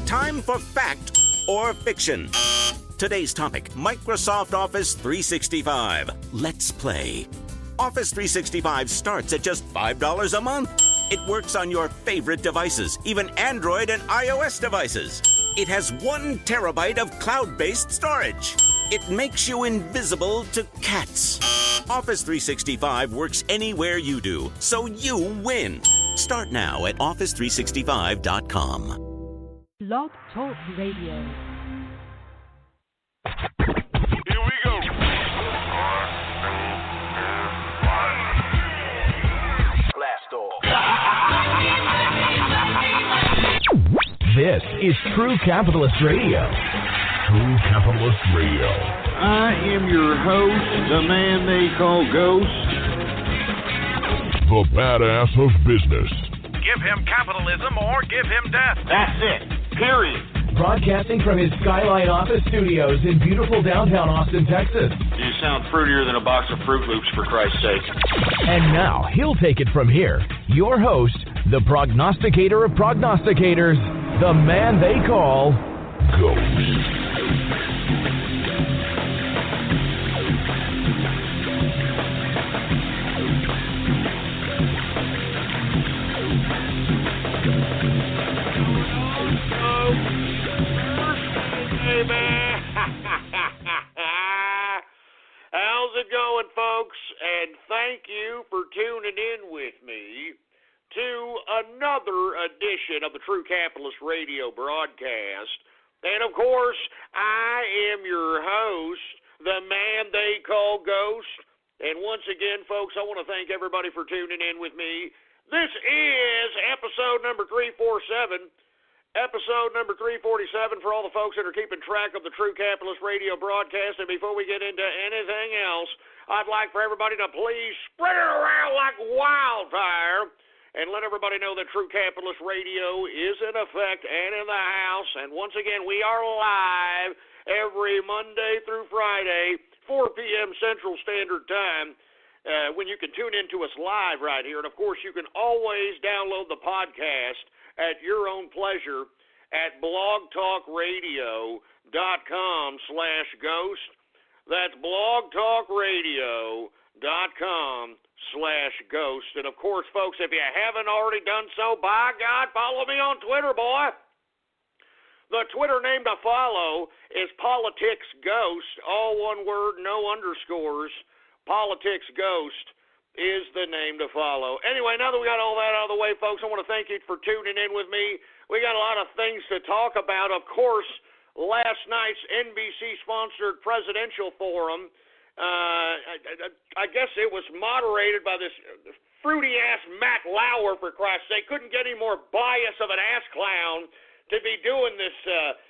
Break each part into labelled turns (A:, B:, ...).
A: Time for fact or fiction. Today's topic, Microsoft Office 365. Let's play. Office 365 starts at just $5 a month. It works on your favorite devices, even Android and iOS devices. It has 1 terabyte of cloud-based storage. It makes you invisible to cats. Office 365 works anywhere you do, so you win. Start now at office365.com.
B: Blog Talk Radio.
C: Here we go. Blast off.
D: This is True Capitalist Radio. True Capitalist Radio.
E: I am your host, the man they call Ghost.
D: The badass of business.
C: Give him capitalism or give him death.
E: That's it. Period.
D: Broadcasting from his Skyline office studios in beautiful downtown Austin, Texas.
E: You sound fruitier than a box of Fruit Loops, for Christ's sake.
D: And now, he'll take it from here. Your host, the prognosticator of prognosticators, the man they call Ghost.
E: How's it going, folks? And thank you for tuning in with me to another edition of the True Capitalist Radio broadcast. And, of course, I am your host, the man they call Ghost. And once again, folks, I want to thank everybody for tuning in with me. This is episode number 347. Episode number 347 for all the folks that are keeping track of the True Capitalist Radio broadcast. And before we get into anything else, I'd like for everybody to please spread it around like wildfire and let everybody know that True Capitalist Radio is in effect and in the house. And once again, we are live every Monday through Friday, 4 p.m. Central Standard Time, when you can tune in to us live right here. And, of course, you can always download the podcast at your own pleasure at blogtalkradio.com/ghost. That's blogtalkradio.com/ghost. And, of course, folks, if you haven't already done so, by God, follow me on Twitter, boy. The Twitter name to follow is PoliticsGhost, all one word, no underscores. PoliticsGhost is the name to follow. Anyway, now that we got all that out of the way, folks, I want to thank you for tuning in with me. We got a lot of things to talk about. Of course, last night's NBC-sponsored presidential forum, I guess it was moderated by this fruity-ass Matt Lauer, for Christ's sake. Couldn't get any more bias of an ass clown to be doing this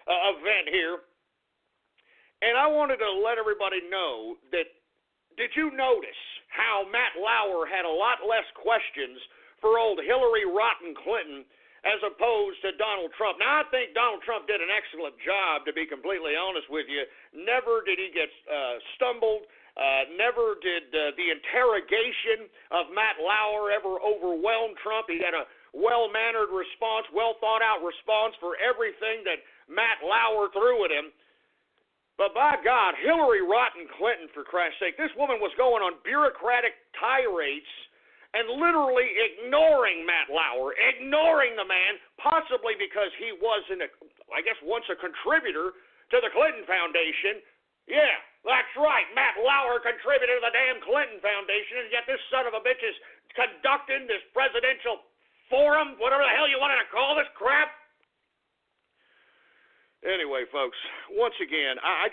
E: event here. And I wanted to let everybody know that, did you notice how Matt Lauer had a lot less questions for old Hillary Rotten Clinton as opposed to Donald Trump? Now, I think Donald Trump did an excellent job, to be completely honest with you. Never did he get stumbled. Never did the interrogation of Matt Lauer ever overwhelm Trump. He had a well-mannered response, well-thought-out response for everything that Matt Lauer threw at him. But by God, Hillary Rotten Clinton, for Christ's sake, this woman was going on bureaucratic tirades and literally ignoring Matt Lauer, ignoring the man, possibly because he was, once a contributor to the Clinton Foundation. Yeah, that's right, Matt Lauer contributed to the damn Clinton Foundation, and yet this son of a bitch is conducting this presidential forum, whatever the hell you wanted to call this crap. Anyway, folks, once again, I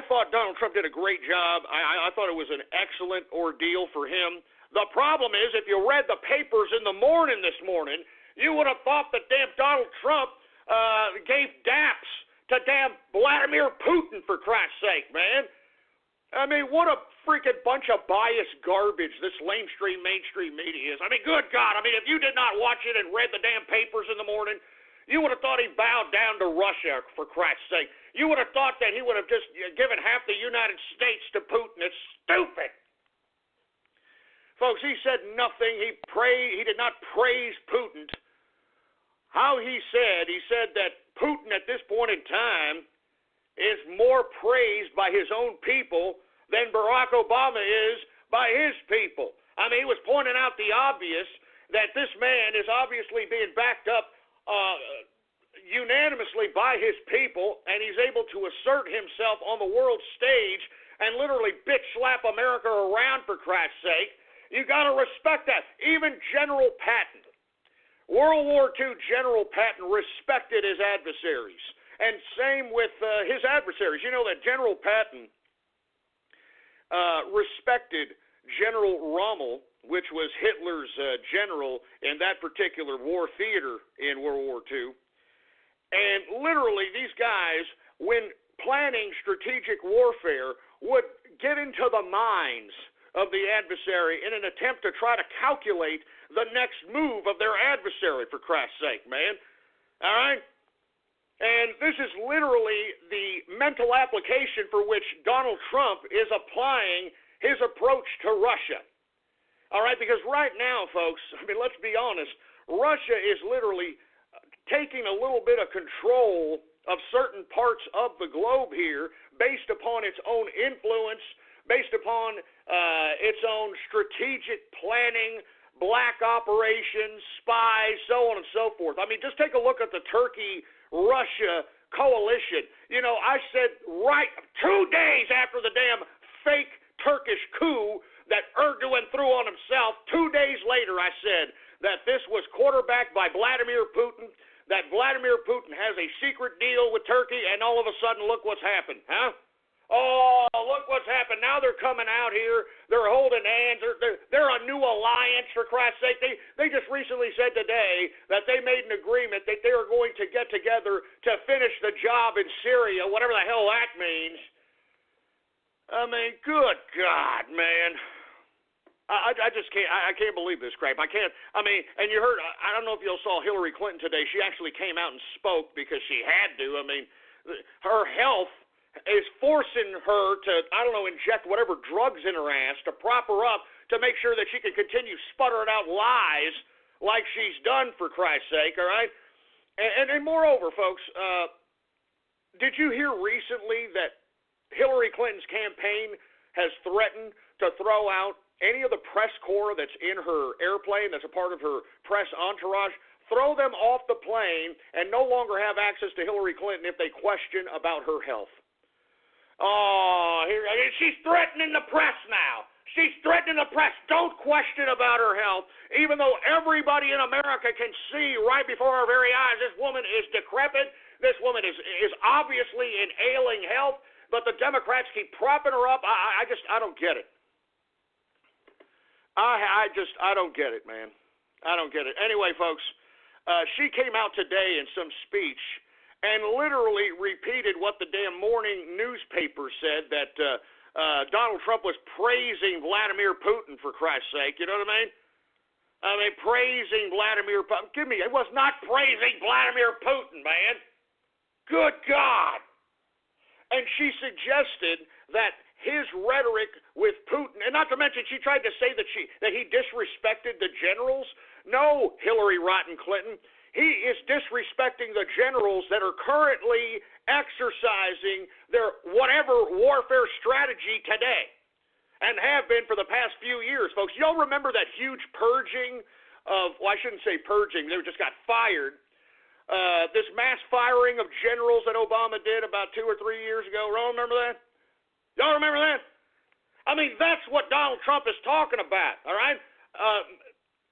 E: thought Donald Trump did a great job. I thought it was an excellent ordeal for him. The problem is, if you read the papers in the morning this morning, you would have thought that damn Donald Trump gave daps to damn Vladimir Putin, for Christ's sake, man. I mean, what a freaking bunch of biased garbage this mainstream media is. I mean, good God. I mean, if you did not watch it and read the damn papers in the morning, you would have thought he bowed down to Russia, for Christ's sake. You would have thought that he would have just given half the United States to Putin. It's stupid. Folks, he said nothing. He did not praise Putin. how he said that Putin at this point in time is more praised by his own people than Barack Obama is by his people. I mean, he was pointing out the obvious, that this man is obviously being backed up unanimously by his people, and he's able to assert himself on the world stage and literally bitch slap America around, for Christ's sake. You got to respect that. Even General Patton, World War II General Patton, respected his adversaries. And same with his adversaries. You know that General Patton respected General Rommel, which was Hitler's general in that particular war theater in World War II. And literally, these guys, when planning strategic warfare, would get into the minds of the adversary in an attempt to try to calculate the next move of their adversary, for Christ's sake, man. All right? And this is literally the mental application for which Donald Trump is applying his approach to Russia. All right? Because right now, folks, I mean, let's be honest, Russia is literally taking a little bit of control of certain parts of the globe here based upon its own influence, based upon its own strategic planning, black operations, spies, so on and so forth. I mean, just take a look at the Turkey-Russia coalition. You know, I said right 2 days after the damn fake Turkish coup that Erdogan threw on himself, 2 days later I said that this was quarterbacked by Vladimir Putin, that Vladimir Putin has a secret deal with Turkey, and all of a sudden, look what's happened, huh? Oh, look what's happened. Now they're coming out here. They're holding hands. They're a new alliance, for Christ's sake. They just recently said today that they made an agreement that they are going to get together to finish the job in Syria, whatever the hell that means. I mean, good God, man. I just can't. I can't believe this crap. I can't. I mean, and you heard. I don't know if you all saw Hillary Clinton today. She actually came out and spoke because she had to. I mean, her health is forcing her to, I don't know, inject whatever drugs in her ass to prop her up to make sure that she can continue sputtering out lies like she's done, for Christ's sake. All right. And moreover, folks, did you hear recently that Hillary Clinton's campaign has threatened to throw out any of the press corps that's in her airplane, that's a part of her press entourage, throw them off the plane and no longer have access to Hillary Clinton if they question about her health? Oh, she's threatening the press now. She's threatening the press. Don't question about her health, even though everybody in America can see right before our very eyes this woman is decrepit. This woman is obviously in ailing health, but the Democrats keep propping her up. I don't get it. I don't get it, man. I don't get it. Anyway, folks, she came out today in some speech and literally repeated what the damn morning newspaper said, that Donald Trump was praising Vladimir Putin, for Christ's sake. You know what I mean? I mean, praising Vladimir Putin. It was not praising Vladimir Putin, man. Good God. And she suggested that his rhetoric with Putin, and not to mention she tried to say that he disrespected the generals. No, Hillary Rotten Clinton. He is disrespecting the generals that are currently exercising their whatever warfare strategy today and have been for the past few years, folks. Y'all remember that huge purging of, well, I shouldn't say purging, they just got fired. This mass firing of generals that Obama did about 2 or 3 years ago. Y'all remember that? Y'all remember that? I mean, that's what Donald Trump is talking about, all right?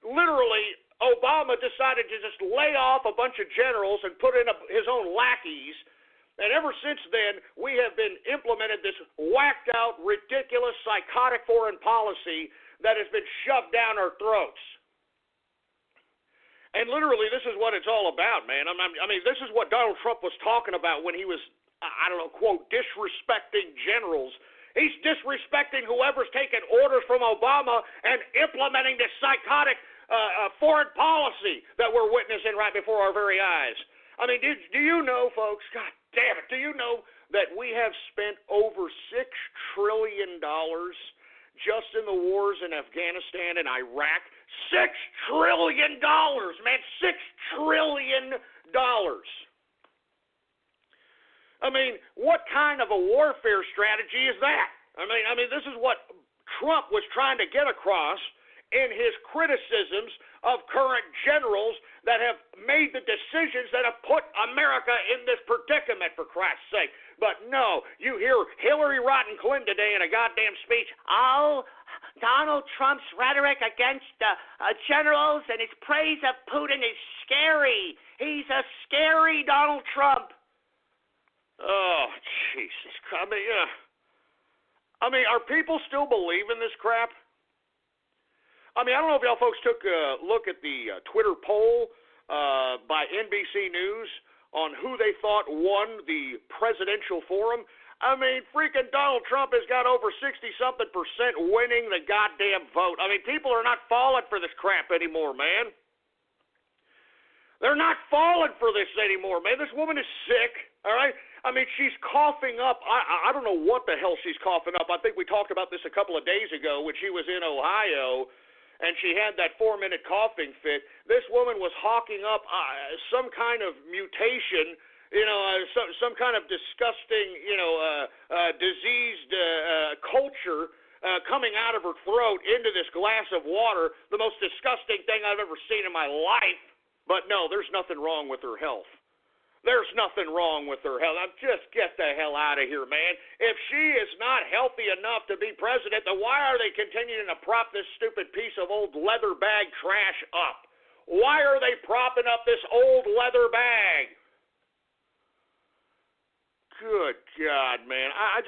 E: Literally, Obama decided to just lay off a bunch of generals and put in his own lackeys, and ever since then, we have been implemented this whacked-out, ridiculous, psychotic foreign policy that has been shoved down our throats. And literally, this is what it's all about, man. I mean, this is what Donald Trump was talking about when he was, I don't know, quote, disrespecting generals. He's disrespecting whoever's taking orders from Obama and implementing this psychotic foreign policy that we're witnessing right before our very eyes. I mean, do you know, folks, God damn it, do you know that we have spent over $6 trillion just in the wars in Afghanistan and Iraq $6 trillion, man. $6 trillion. I mean, what kind of a warfare strategy is that? I mean, this is what Trump was trying to get across in his criticisms of current generals that have made the decisions that have put America in this predicament, for Christ's sake. But no, you hear Hillary Rotten Clinton today in a goddamn speech. Oh, Donald Trump's rhetoric against generals and his praise of Putin is scary. He's a scary Donald Trump. Oh, Jesus. I mean, are people still believing this crap? I mean, I don't know if y'all folks took a look at the Twitter poll by NBC News on who they thought won the presidential forum. I mean, freaking Donald Trump has got over 60-something% winning the goddamn vote. I mean, people are not falling for this crap anymore, man. They're not falling for this anymore, man. This woman is sick, all right? I mean, she's coughing up. I don't know what the hell she's coughing up. I think we talked about this a couple of days ago when she was in Ohio, and she had that 4-minute coughing fit. This woman was hawking up some kind of mutation, some kind of disgusting, diseased culture coming out of her throat into this glass of water, the most disgusting thing I've ever seen in my life. But no, there's nothing wrong with her health. There's nothing wrong with her health. Just get the hell out of here, man. If she is not healthy enough to be president, then why are they continuing to prop this stupid piece of old leather bag trash up? Why are they propping up this old leather bag? Good God, man. I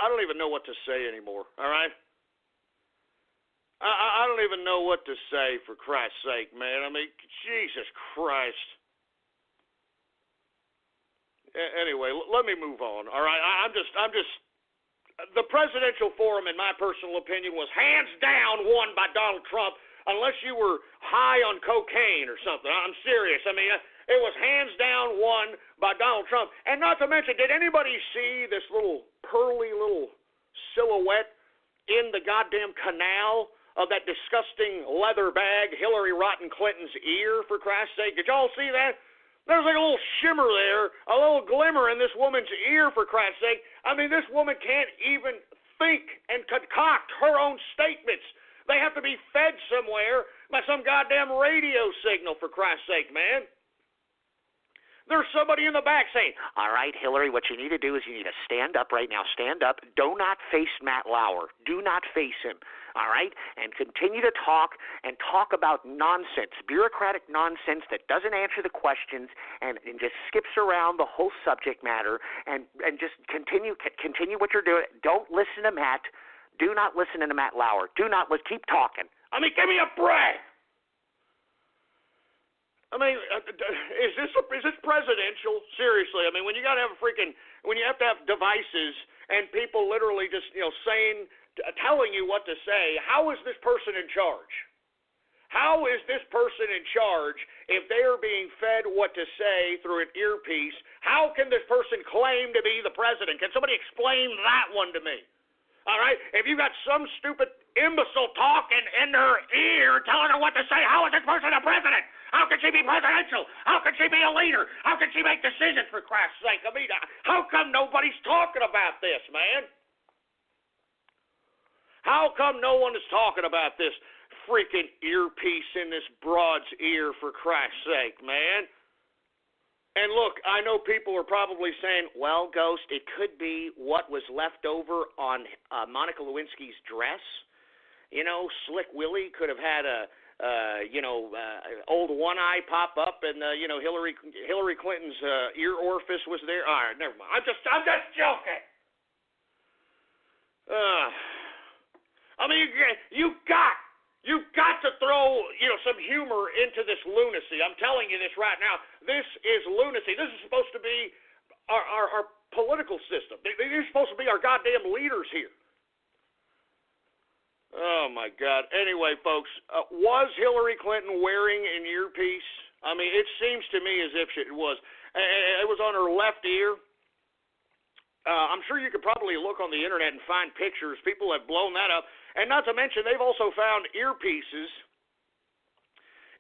E: don't even know what to say anymore, all right? I don't even know what to say, for Christ's sake, man. I mean, Jesus Christ. Anyway, let me move on. All right, I'm just. The presidential forum, in my personal opinion, was hands down won by Donald Trump, unless you were high on cocaine or something. I'm serious. I mean, it was hands down won by Donald Trump. And not to mention, did anybody see this little pearly little silhouette in the goddamn canal of that disgusting leather bag, Hillary Rotten Clinton's ear? For Christ's sake, did y'all see that? There's like a little shimmer there, a little glimmer in this woman's ear, for Christ's sake. I mean, this woman can't even think and concoct her own statements. They have to be fed somewhere by some goddamn radio signal, for Christ's sake, man. There's somebody in the back saying, all right, Hillary, what you need to do is you need to stand up right now. Stand up. Do not face Matt Lauer. Do not face him. All right? And continue to talk and talk about nonsense, bureaucratic nonsense that doesn't answer the questions and just skips around the whole subject matter and just continue what you're doing. Don't listen to Matt. Do not listen to Matt Lauer. Keep talking. I mean, give me a break. I mean, is this presidential? Seriously, I mean, when you have to have devices and people literally just telling you what to say, how is this person in charge? How is this person in charge if they are being fed what to say through an earpiece? How can this person claim to be the president? Can somebody explain that one to me? All right, if you got some stupid imbecile talking in her ear telling her what to say, how is this person a president? How can she be presidential? How can she be a leader? How can she make decisions, for Christ's sake? I mean, how come nobody's talking about this, man? How come no one is talking about this freaking earpiece in this broad's ear, for Christ's sake, man? And look, I know people are probably saying, well, Ghost, it could be what was left over on Monica Lewinsky's dress. Slick Willie could have had old one eye pop up, and Hillary Clinton's ear orifice was there. All right, never mind. I'm just joking. I mean, you've got to throw some humor into this lunacy. I'm telling you this right now. This is lunacy. This is supposed to be our political system. They're supposed to be our goddamn leaders here. Oh, my God. Anyway, folks, was Hillary Clinton wearing an earpiece? I mean, it seems to me as if it was. It was on her left ear. I'm sure you could probably look on the internet and find pictures. People have blown that up. And not to mention, they've also found earpieces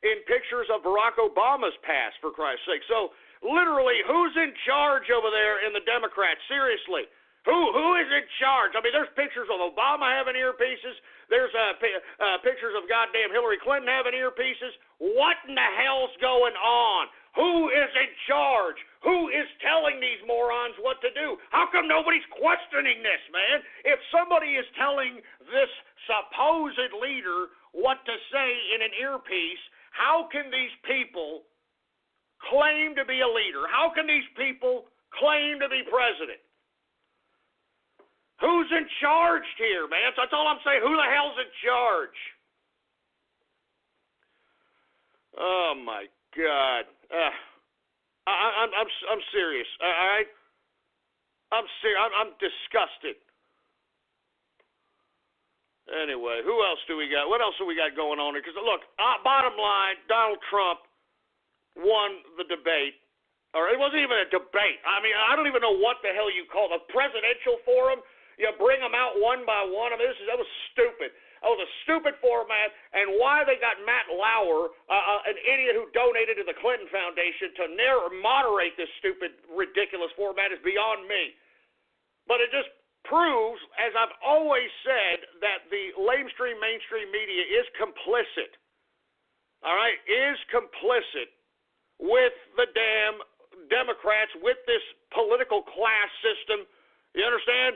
E: in pictures of Barack Obama's past, for Christ's sake. So, literally, who's in charge over there in the Democrats? Seriously. Who is in charge? I mean, there's pictures of Obama having earpieces. There's pictures of goddamn Hillary Clinton having earpieces. What in the hell's going on? Who is in charge? Who is telling these morons what to do? How come nobody's questioning this, man? If somebody is telling this supposed leader what to say in an earpiece, how can these people claim to be a leader? How can these people claim to be president? Who's in charge here, man? That's all I'm saying. Who the hell's in charge? Oh my God! I'm serious. All right, I'm serious. I'm disgusted. Anyway, who else do we got? What else do we got going on here? Because look, bottom line, Donald Trump won the debate. Or it wasn't even a debate. I mean, I don't even know what the hell you call it. A presidential forum. You bring them out one by one. I mean, that was stupid. That was a stupid format, and why they got Matt Lauer, an idiot who donated to the Clinton Foundation, to moderate this stupid, ridiculous format is beyond me. But it just proves, as I've always said, that the mainstream media is complicit. All right? Is complicit with the damn Democrats, with this political class system. You understand?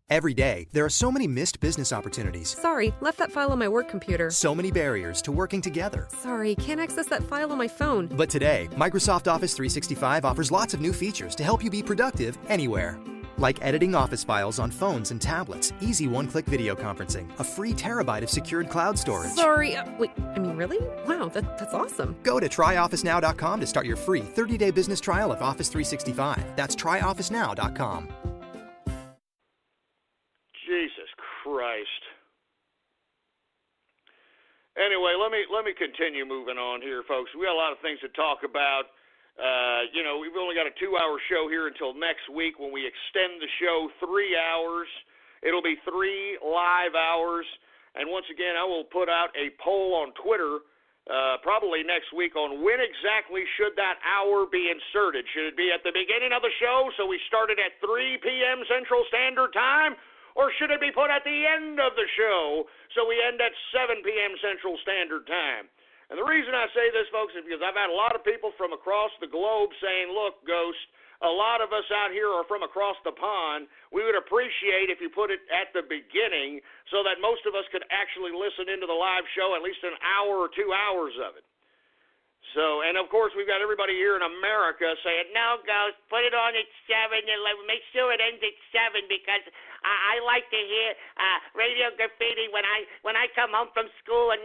F: Every day, there are so many missed business opportunities.
G: Sorry, left that file on my work computer.
F: So many barriers to working together.
G: Sorry, can't access that file on my phone.
F: But today, Microsoft Office 365 offers lots of new features to help you be productive anywhere. Like editing office files on phones and tablets, easy one-click video conferencing, a free terabyte of secured cloud storage.
G: Sorry, wait, I mean, really? Wow, that's awesome.
F: Go to tryofficenow.com to start your free 30-day business trial of Office 365. That's tryofficenow.com.
E: Jesus Christ. Anyway, let me continue moving on here, folks. We got a lot of things to talk about. We've only got a 2-hour show here until next week when we extend the show 3 hours. It'll be 3 live hours. And once again, I will put out a poll on Twitter probably next week on when exactly should that hour be inserted. Should it be at the beginning of the show so we started at 3 p.m. Central Standard Time? Or should it be put at the end of the show so we end at 7 p.m. Central Standard Time? And the reason I say this, folks, is because I've had a lot of people from across the globe saying, look, Ghost, a lot of us out here are from across the pond. We would appreciate if you put it at the beginning so that most of us could actually listen into the live show, at least an hour or 2 hours of it. So, and of course, we've got everybody here in America saying, no, Ghost, put it on at 7, and make sure it ends at 7 because I like to hear Radio Graffiti when I come home from school. And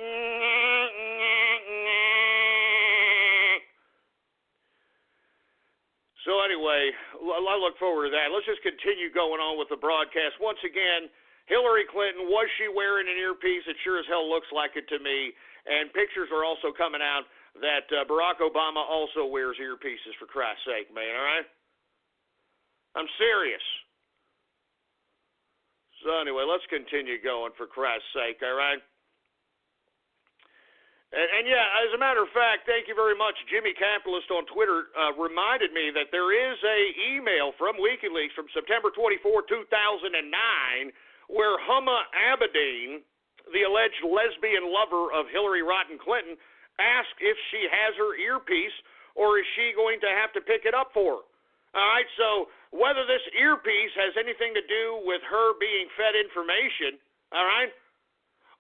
E: so anyway, I look forward to that. Let's just continue going on with the broadcast. Once again, Hillary Clinton, was she wearing an earpiece? It sure as hell looks like it to me. And pictures are also coming out that Barack Obama also wears earpieces, for Christ's sake, man, all right? I'm serious. So anyway, let's continue going, for Christ's sake, all right? And yeah, as a matter of fact, thank you very much. Jimmy Capitalist on Twitter reminded me that there is a email from WikiLeaks from September 24, 2009, where Huma Abedin, the alleged lesbian lover of Hillary Rodham Clinton, asked if she has her earpiece or is she going to have to pick it up for her. All right, so whether this earpiece has anything to do with her being fed information, all right,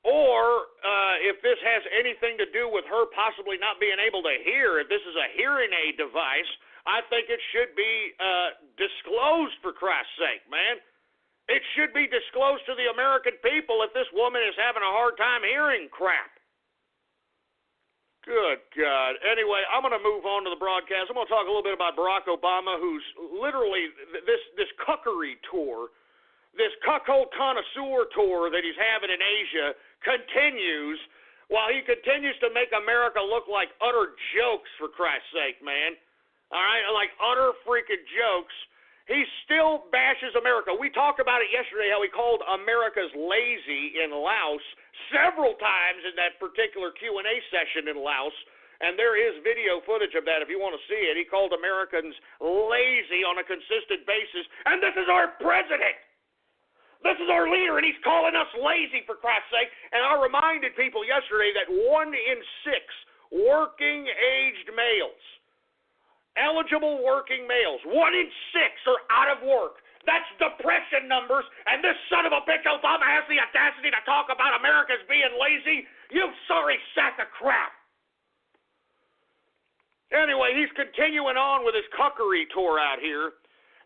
E: or if this has anything to do with her possibly not being able to hear, if this is a hearing aid device, I think it should be disclosed, for Christ's sake, man. It should be disclosed to the American people if this woman is having a hard time hearing crap. Good God. Anyway, I'm going to move on to the broadcast. I'm going to talk a little bit about Barack Obama, who's literally this cuckery tour, this cuckold connoisseur tour that he's having in Asia continues while he continues to make America look like utter jokes, for Christ's sake, man. All right? Like utter freaking jokes. He still bashes America. We talked about it yesterday, how he called America's lazy in Laos. several times in that particular Q&A session in Laos, and there is video footage of that if you want to see it. He called Americans lazy on a consistent basis, and this is our president. This is our leader, and he's calling us lazy, for Christ's sake. And I reminded people yesterday that 1 in 6 working-aged males, eligible working males, 1 in 6 are out of work. That's depression numbers, and this son of a bitch Obama has the audacity to talk about Americans being lazy? You sorry sack of crap. Anyway, he's continuing on with his cuckery tour out here,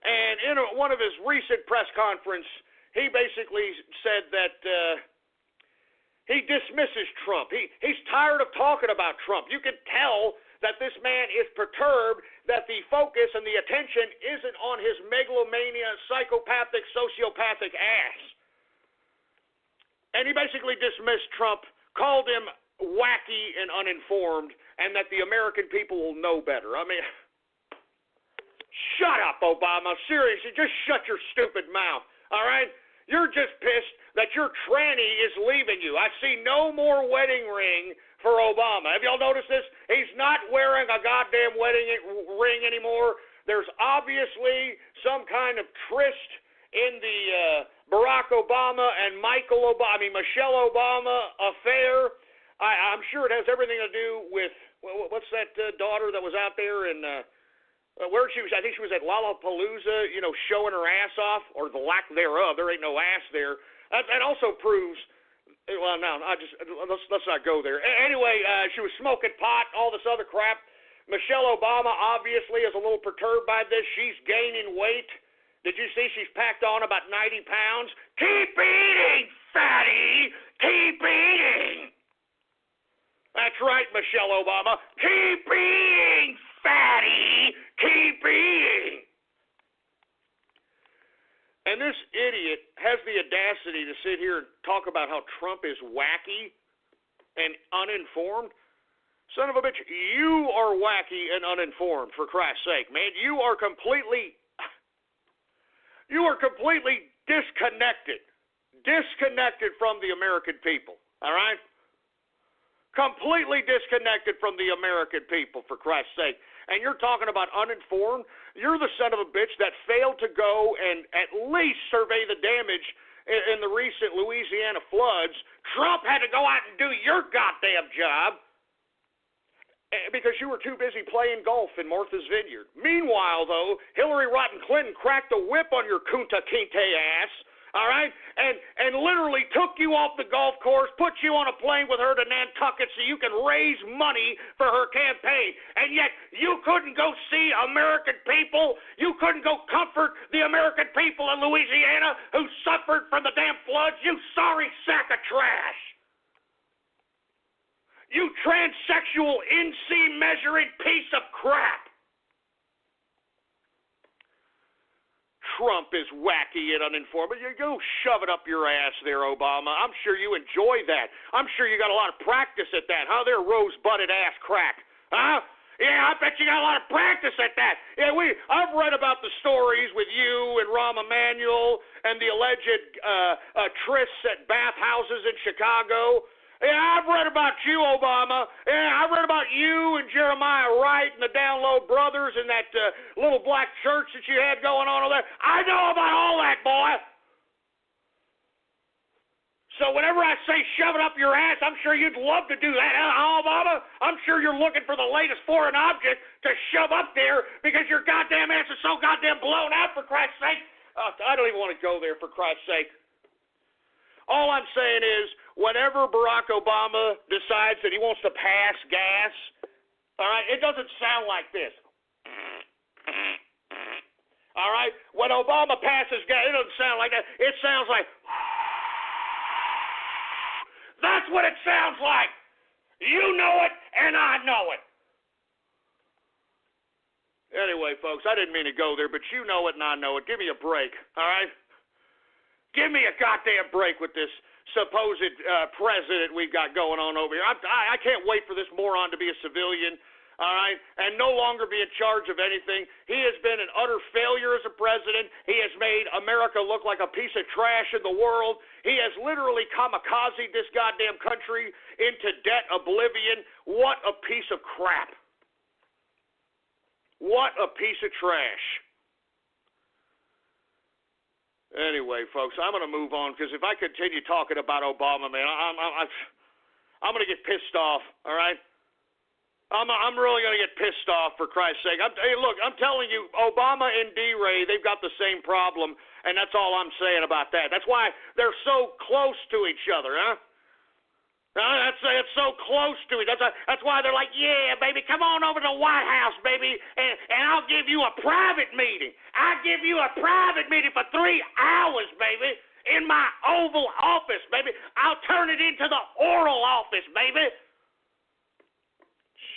E: and in one of his recent press conference, he basically said that he dismisses Trump. He's tired of talking about Trump. You can tell that this man is perturbed, that the focus and the attention isn't on his megalomania, psychopathic, sociopathic ass. And he basically dismissed Trump, called him wacky and uninformed, and that the American people will know better. I mean, shut up, Obama. Seriously, just shut your stupid mouth, all right? You're just pissed that your tranny is leaving you. I see no more wedding ring for Obama. Have y'all noticed this? He's not wearing a goddamn wedding ring anymore. There's obviously some kind of tryst in the Barack Obama and Michelle Obama affair. I'm sure it has everything to do with, what's that daughter that was out there in... where she was, I think she was at Lollapalooza, showing her ass off, or the lack thereof. There ain't no ass there. That also proves, well, no, let's not go there. Anyway, she was smoking pot, all this other crap. Michelle Obama obviously is a little perturbed by this. She's gaining weight. Did you see she's packed on about 90 pounds? Keep eating, fatty! Keep eating! That's right, Michelle Obama. Keep eating, fatty! Keep eating! And this idiot has the audacity to sit here and talk about how Trump is wacky and uninformed. Son of a bitch, you are wacky and uninformed, for Christ's sake, man. You are completely disconnected from the American people, all right? Completely disconnected from the American people, for Christ's sake. And you're talking about uninformed? You're the son of a bitch that failed to go and at least survey the damage in the recent Louisiana floods. Trump had to go out and do your goddamn job because you were too busy playing golf in Martha's Vineyard. Meanwhile, though, Hillary Rodham Clinton cracked the whip on your Kunta Kinte ass, all right, and literally took you off the golf course, put you on a plane with her to Nantucket so you can raise money for her campaign. And yet you couldn't go see American people. You couldn't go comfort the American people in Louisiana who suffered from the damn floods. You sorry sack of trash. You transsexual NC measuring piece of crap. Trump is wacky and uninformed. You go shove it up your ass there, Obama. I'm sure you enjoy that. I'm sure you got a lot of practice at that. Huh, there, rose-butted ass crack? Huh? Yeah, I bet you got a lot of practice at that. Yeah, I've read about the stories with you and Rahm Emanuel and the alleged trysts at bathhouses in Chicago. Yeah, I've read about you, Obama. Yeah, I've read about you and Jeremiah Wright and the Download Brothers and that little black church that you had going on over there. I know about all that, boy. So whenever I say shove it up your ass, I'm sure you'd love to do that, huh, Obama? I'm sure you're looking for the latest foreign object to shove up there because your goddamn ass is so goddamn blown out, for Christ's sake. I don't even want to go there, for Christ's sake. All I'm saying is, whenever Barack Obama decides that he wants to pass gas, all right, it doesn't sound like this. All right? When Obama passes gas, it doesn't sound like that. It sounds like... That's what it sounds like. You know it, and I know it. Anyway, folks, I didn't mean to go there, but you know it and I know it. Give me a break, all right? Give me a goddamn break with this supposed president we've got going on over here. I can't wait for this moron to be a civilian, all right? and no longer be in charge of anything. He has been an utter failure as a president. He has made America look like a piece of trash in the world. He has literally kamikazed this goddamn country into debt oblivion. What a piece of crap. What a piece of trash. Anyway, folks, I'm going to move on, because if I continue talking about Obama, man, I'm going to get pissed off, all right? I'm really going to get pissed off, for Christ's sake. Hey, look, I'm telling you, Obama and D-Ray, they've got the same problem, and that's all I'm saying about that. That's why they're so close to each other, huh? It's so close to it. That's why they're like, yeah, baby, come on over to the White House, baby, and I'll give you a private meeting. I'll give you a private meeting for 3 hours, baby, in my Oval Office, baby. I'll turn it into the Oral Office, baby.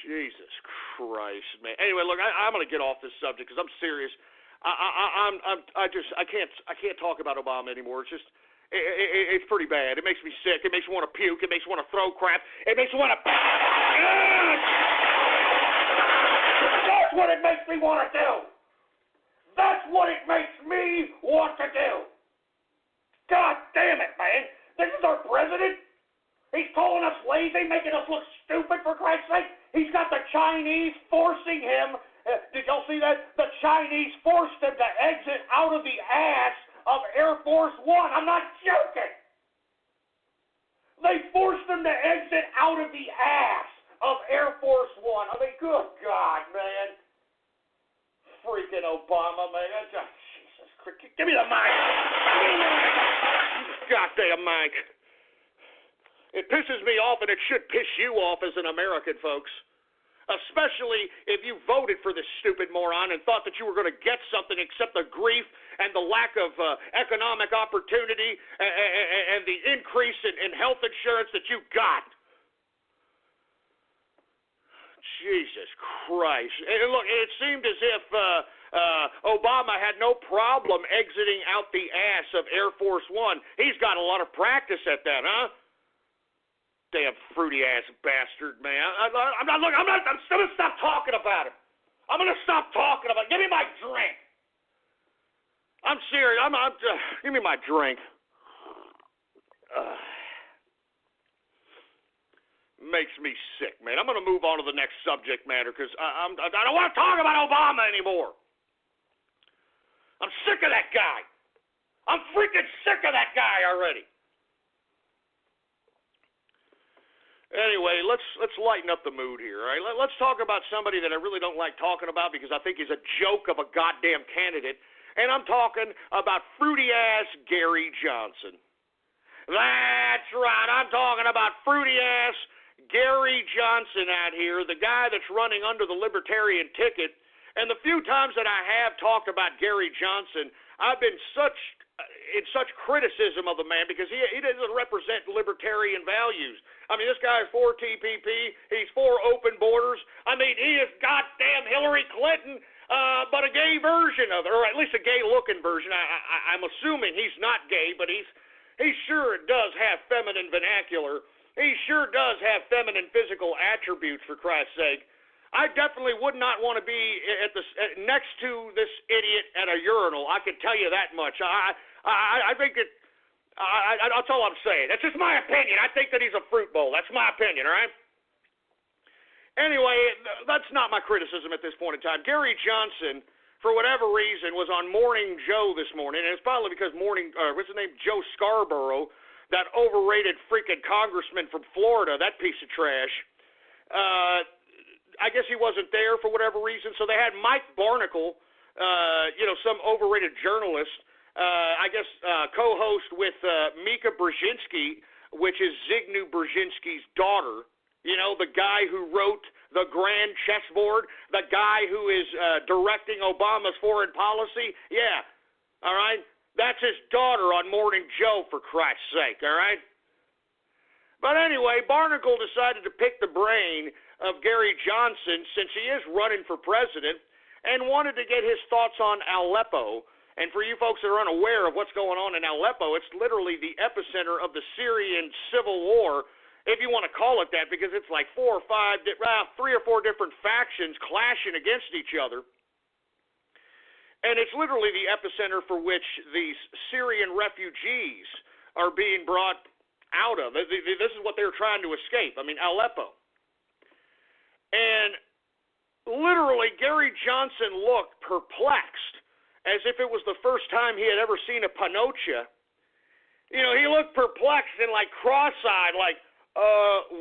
E: Jesus Christ, man. Anyway, look, I'm going to get off this subject because I'm serious. I can't talk about Obama anymore. It's just, it's pretty bad. It makes me sick. It makes me want to puke. It makes me want to throw crap. It makes me want to. That's what it makes me want to do. That's what it makes me want to do. God damn it, man. This is our president. He's calling us lazy, making us look stupid, for Christ's sake. He's got the Chinese forcing him. Did y'all see that? The Chinese forced him to exit out of the ass of Air Force One. I'm not joking. They forced him to exit out of the ass of Air Force One. I mean, good God, man. Freaking Obama, man. Jesus Christ. Give me the mic. Give me the mic. Goddamn mic. It pisses me off, and it should piss you off as an American, folks. Especially if you voted for this stupid moron and thought that you were going to get something except the grief and the lack of economic opportunity and the increase in health insurance that you got. Jesus Christ. And look, it seemed as if Obama had no problem exiting out the ass of Air Force One. He's got a lot of practice at that, huh? Damn fruity-ass bastard, man. I'm going to stop talking about him. I'm going to stop talking about him. Give me my drink. I'm serious. Give me my drink. Makes me sick, man. I'm going to move on to the next subject matter because I don't want to talk about Obama anymore. I'm sick of that guy. I'm freaking sick of that guy already. Anyway, let's lighten up the mood here, all right? Let's talk about somebody that I really don't like talking about because I think he's a joke of a goddamn candidate, and I'm talking about fruity-ass Gary Johnson. That's right, I'm talking about fruity-ass Gary Johnson out here, the guy that's running under the Libertarian ticket, and the few times that I have talked about Gary Johnson, I've been in such criticism of the man because he doesn't represent libertarian values. I mean, this guy is for TPP. He's for open borders. I mean, he is goddamn Hillary Clinton, but a gay version of it, or at least a gay-looking version. I'm assuming he's not gay, but he sure does have feminine vernacular. He sure does have feminine physical attributes, for Christ's sake. I definitely would not want to be next to this idiot at a urinal. I can tell you that much. I think that that's all I'm saying. That's just my opinion. I think that he's a fruit bowl. That's my opinion, all right? Anyway, that's not my criticism at this point in time. Gary Johnson, for whatever reason, was on Morning Joe this morning, and it's probably because what's his name, Joe Scarborough, that overrated freaking congressman from Florida, that piece of trash. I guess he wasn't there for whatever reason, so they had Mike Barnacle, some overrated journalist, co-host with Mika Brzezinski, which is Zygmunt Brzezinski's daughter, the guy who wrote the Grand Chessboard, the guy who is directing Obama's foreign policy. Yeah, all right? That's his daughter on Morning Joe, for Christ's sake, all right? But anyway, Barnacle decided to pick the brain of Gary Johnson, since he is running for president, and wanted to get his thoughts on Aleppo. And for you folks that are unaware of what's going on in Aleppo, it's literally the epicenter of the Syrian civil war. if you want to call it that, because it's like 3 or 4 different factions clashing against each other. And it's literally the epicenter for which these Syrian refugees are being brought out of. This is what they're trying to escape. I mean, Aleppo. And literally, Gary Johnson looked perplexed, as if it was the first time he had ever seen a Panocha. You know, he looked perplexed and like cross-eyed, like,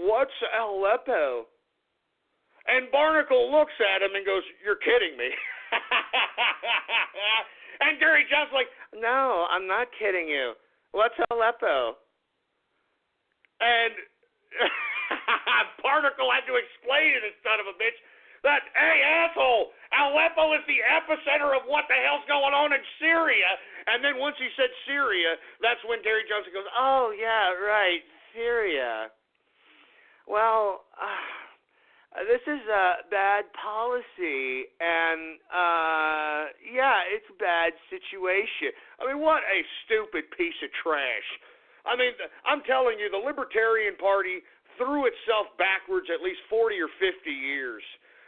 E: what's Aleppo? And Barnacle looks at him and goes, "You're kidding me." And Gary Johnson's like, "No, I'm not kidding you. What's Aleppo?" And Barnacle had to explain to this son of a bitch that, "Hey, asshole, Aleppo is the epicenter of what the hell's going on in Syria." And then once he said Syria, that's when Gary Johnson goes, "Oh, yeah, right, Syria. Well, this is a bad policy, and, yeah, it's a bad situation." I mean, what a stupid piece of trash. I mean, I'm telling you, the Libertarian Party threw itself backwards at least 40 or 50 years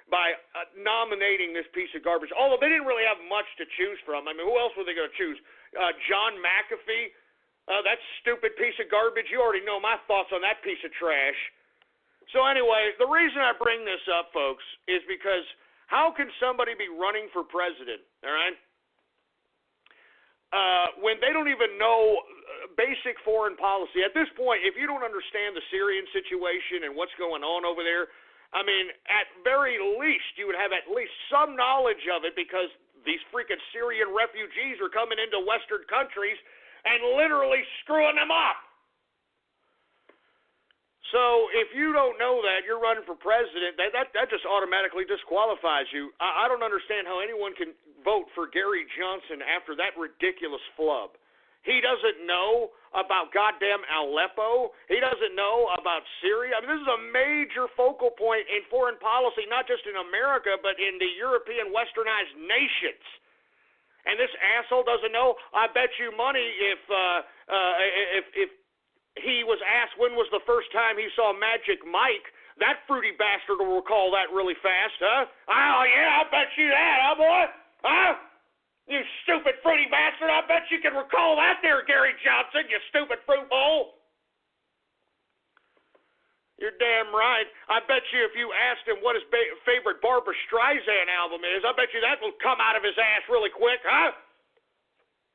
E: by nominating this piece of garbage. Although they didn't really have much to choose from. I mean, who else were they going to choose? John McAfee? That stupid piece of garbage. You already know my thoughts on that piece of trash. So anyway, the reason I bring this up, folks, is because how can somebody be running for president, all right, when they don't even know basic foreign policy? At this point, if you don't understand the Syrian situation and what's going on over there, I mean, at very least, you would have at least some knowledge of it, because these freaking Syrian refugees are coming into Western countries and literally screwing them up. So if you don't know that, you're running for president, that just automatically disqualifies you. I don't understand how anyone can vote for Gary Johnson after that ridiculous flub. He doesn't know about goddamn Aleppo. He doesn't know about Syria. I mean, this is a major focal point in foreign policy, not just in America, but in the European westernized nations. And this asshole doesn't know. I bet you money if he was asked when was the first time he saw Magic Mike, that fruity bastard will recall that really fast, huh? Oh, yeah, I bet you that, huh, boy? Huh? You stupid fruity bastard, I bet you can recall that there, Gary Johnson, you stupid fruit bowl. You're damn right. I bet you if you asked him what his favorite Barbra Streisand album is, I bet you that will come out of his ass really quick, huh?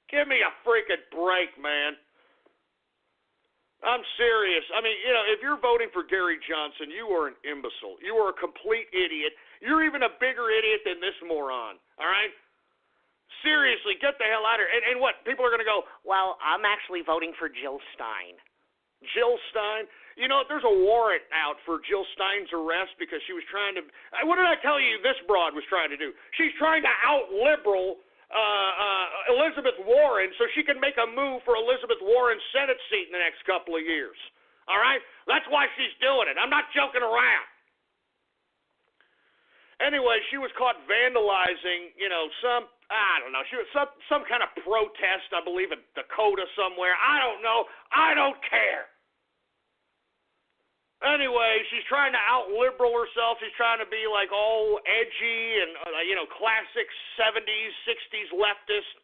E: Give me a freaking break, man. I'm serious. I mean, you know, if you're voting for Gary Johnson, you are an imbecile. You are a complete idiot. You're even a bigger idiot than this moron, all right? Seriously, get the hell out of here. And what? People are going to go, "Well, I'm actually voting for Jill Stein." Jill Stein? You know, there's a warrant out for Jill Stein's arrest because she was trying to... What did I tell you this broad was trying to do? She's trying to out-liberal Elizabeth Warren so she can make a move for Elizabeth Warren's Senate seat in the next couple of years. All right? That's why she's doing it. I'm not joking around. Anyway, she was caught vandalizing, you know, I don't know, she was some kind of protest, I believe, in Dakota somewhere. I don't know. I don't care. Anyway, she's trying to out-liberal herself. She's trying to be, like, all edgy and, you know, classic 70s, 60s leftist.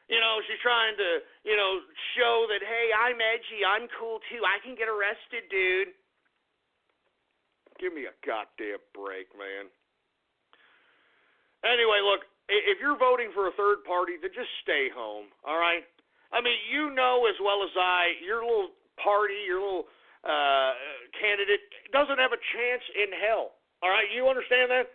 E: You know, she's trying to, you know, show that, hey, I'm edgy. I'm cool, too. I can get arrested, dude. Give me a goddamn break, man. Anyway, look, if you're voting for a third party, then just stay home, all right? I mean, you know as well as I, your little party, your little candidate doesn't have a chance in hell, all right? You understand that?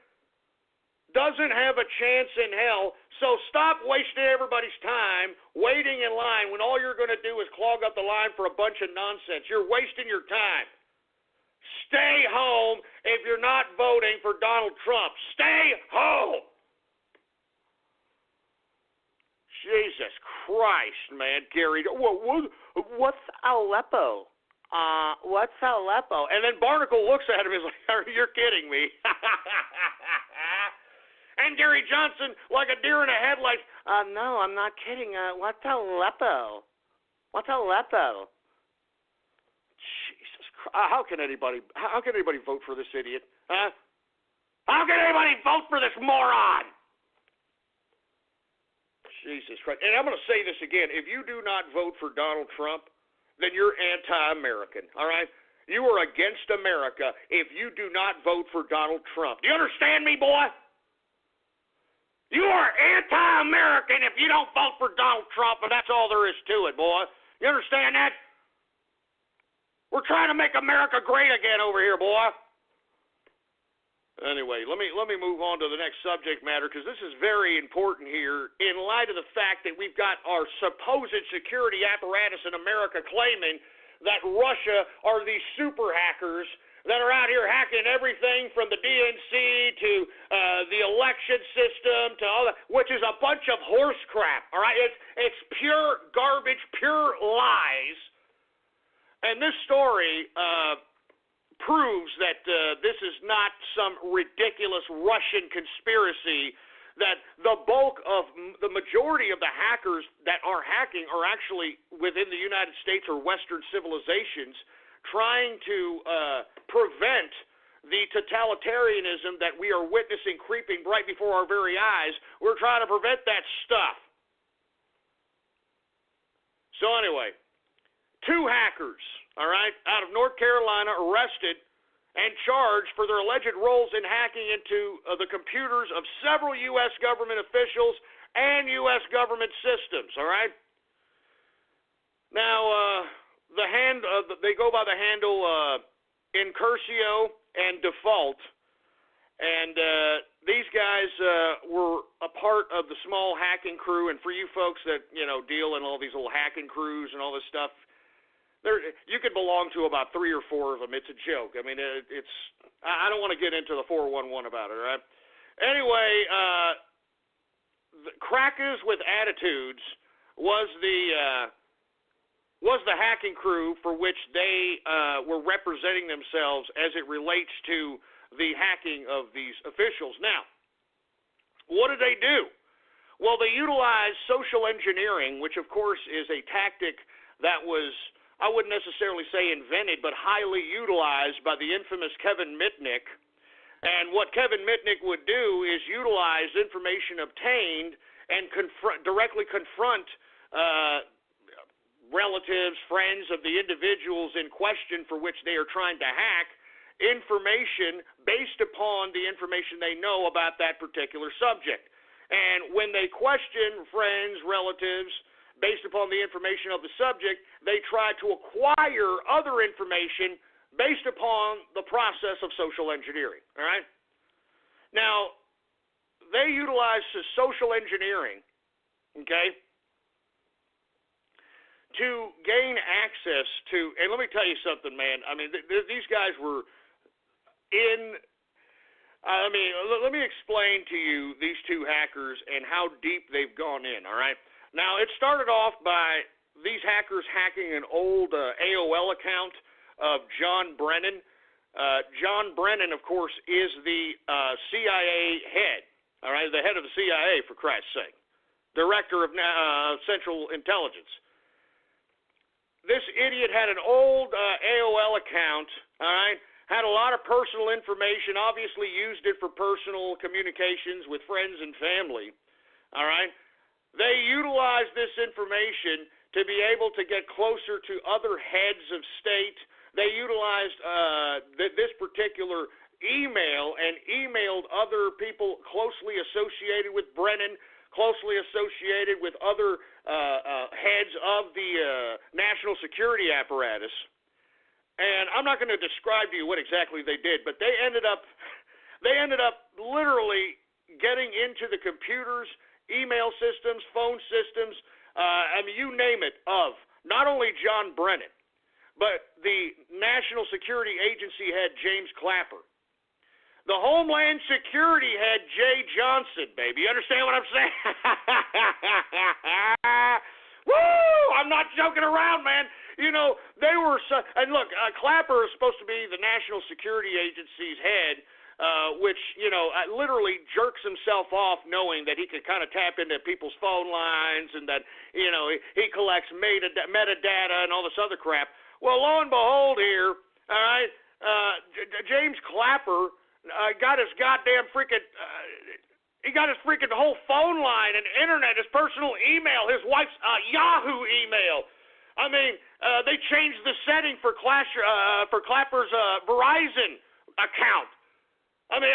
E: Doesn't have a chance in hell, so stop wasting everybody's time waiting in line when all you're going to do is clog up the line for a bunch of nonsense. You're wasting your time. Stay home if you're not voting for Donald Trump. Stay home. Jesus Christ, man, Gary. What's Aleppo? What's Aleppo? And then Barnacle looks at him and is like, "You're kidding me." And Gary Johnson, like a deer in a headlights, "No, I'm not kidding. What's Aleppo? What's Aleppo?" Jesus how can anybody vote for this idiot? Huh? How can anybody vote for this moron? Jesus Christ. And I'm going to say this again. If you do not vote for Donald Trump, then you're anti-American, all right? You are against America if you do not vote for Donald Trump. Do you understand me, boy? You are anti-American if you don't vote for Donald Trump, and that's all there is to it, boy. You understand that? We're trying to make America great again over here, boy. Anyway, let me move on to the next subject matter, because this is very important here in light of the fact that we've got our supposed security apparatus in America claiming that Russia are these super hackers that are out here hacking everything from the DNC to the election system to all that, which is a bunch of horse crap, all right? It's pure garbage, pure lies. And this story proves that this is not some ridiculous Russian conspiracy, that the bulk of the majority of the hackers that are hacking are actually within the United States or Western civilizations trying to prevent the totalitarianism that we are witnessing creeping right before our very eyes. We're trying to prevent that stuff. So anyway, 2 hackers, all right, out of North Carolina arrested and charged for their alleged roles in hacking into the computers of several U.S. government officials and U.S. government systems, all right? Now, they go by the handle Incursio and Default, and these guys were a part of the small hacking crew, and for you folks that, deal in all these little hacking crews and all this stuff, you could belong to about 3 or 4 of them. It's a joke. I mean, I don't want to get into the 411 about it, all right? Anyway, the Crackers with Attitudes was the hacking crew for which they were representing themselves as it relates to the hacking of these officials. Now, what did they do? Well, they utilized social engineering, which, of course, is a tactic that was, I wouldn't necessarily say invented, but highly utilized by the infamous Kevin Mitnick. And what Kevin Mitnick would do is utilize information obtained and directly confront relatives, friends of the individuals in question for which they are trying to hack, information based upon the information they know about that particular subject. And when they question friends, relatives, based upon the information of the subject, they try to acquire other information based upon the process of social engineering, all right? Now, they utilize social engineering, okay, to gain access to, and let me tell you something, man. I mean, these guys were let me explain to you these 2 hackers and how deep they've gone in, all right? Now, it started off by these hackers hacking an old AOL account of John Brennan. John Brennan, of course, is the CIA head, all right, the head of the CIA, for Christ's sake, director of Central Intelligence. This idiot had an old AOL account, all right, had a lot of personal information, obviously used it for personal communications with friends and family, all right? They utilized this information to be able to get closer to other heads of state. They utilized this particular email and emailed other people closely associated with Brennan, closely associated with other heads of the national security apparatus. And I'm not going to describe to you what exactly they did, but they ended up literally getting into the computers, email systems, phone systems, you name it, of not only John Brennan, but the National Security Agency head, James Clapper. The Homeland Security head, Jay Johnson, baby. You understand what I'm saying? Woo! I'm not joking around, man. They were and look, Clapper is supposed to be the National Security Agency's head, which, literally jerks himself off knowing that he could kind of tap into people's phone lines and that, he collects metadata and all this other crap. Well, lo and behold here, All right? James Clapper got his goddamn freaking... he got his freaking whole phone line and internet, his personal email, his wife's Yahoo email. I mean, they changed the setting for Clapper's Verizon account. I mean,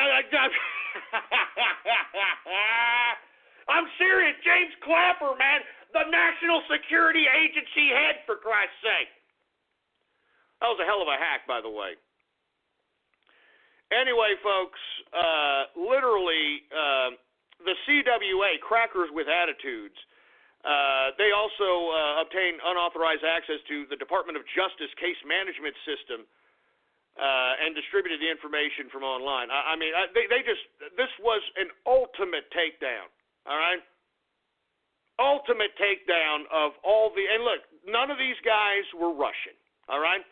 E: I'm serious. James Clapper, man, the National Security Agency head, for Christ's sake. That was a hell of a hack, by the way. Anyway, folks, literally, the CWA, Crackers with Attitudes, they also obtained unauthorized access to the Department of Justice case management system and distributed the information from online. I mean, this was an ultimate takedown, all right? Ultimate takedown of all the, and look, none of these guys were Russian, all right?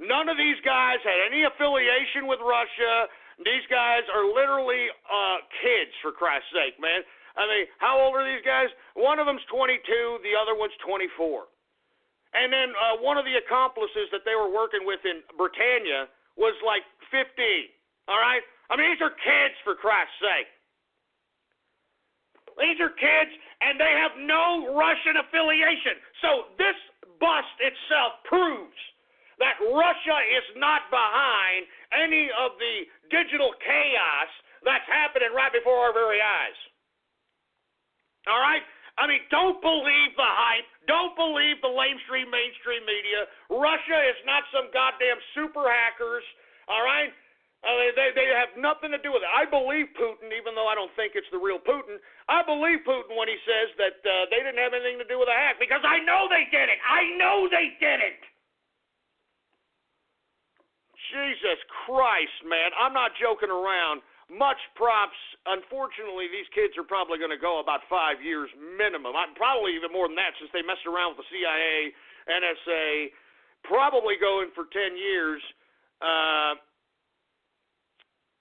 E: None of these guys had any affiliation with Russia. These guys are literally kids, for Christ's sake, man. I mean, how old are these guys? One of them's 22, the other one's 24. And then one of the accomplices that they were working with in Britannia was like 15, all right? I mean, these are kids, for Christ's sake. These are kids, and they have no Russian affiliation. So this bust itself proves that Russia is not behind any of the digital chaos that's happening right before our very eyes. All right? I mean, don't believe the hype. Don't believe the mainstream media. Russia is not some goddamn super hackers. All right? They have nothing to do with it. I believe Putin, even though I don't think it's the real Putin. I believe Putin when he says that they didn't have anything to do with the hack, because I know they did it. I know they did it. Jesus Christ, man. I'm not joking around. Much props. Unfortunately, these kids are probably going to go about 5 years minimum. Probably even more than that, since they messed around with the CIA, NSA, probably going for 10 years.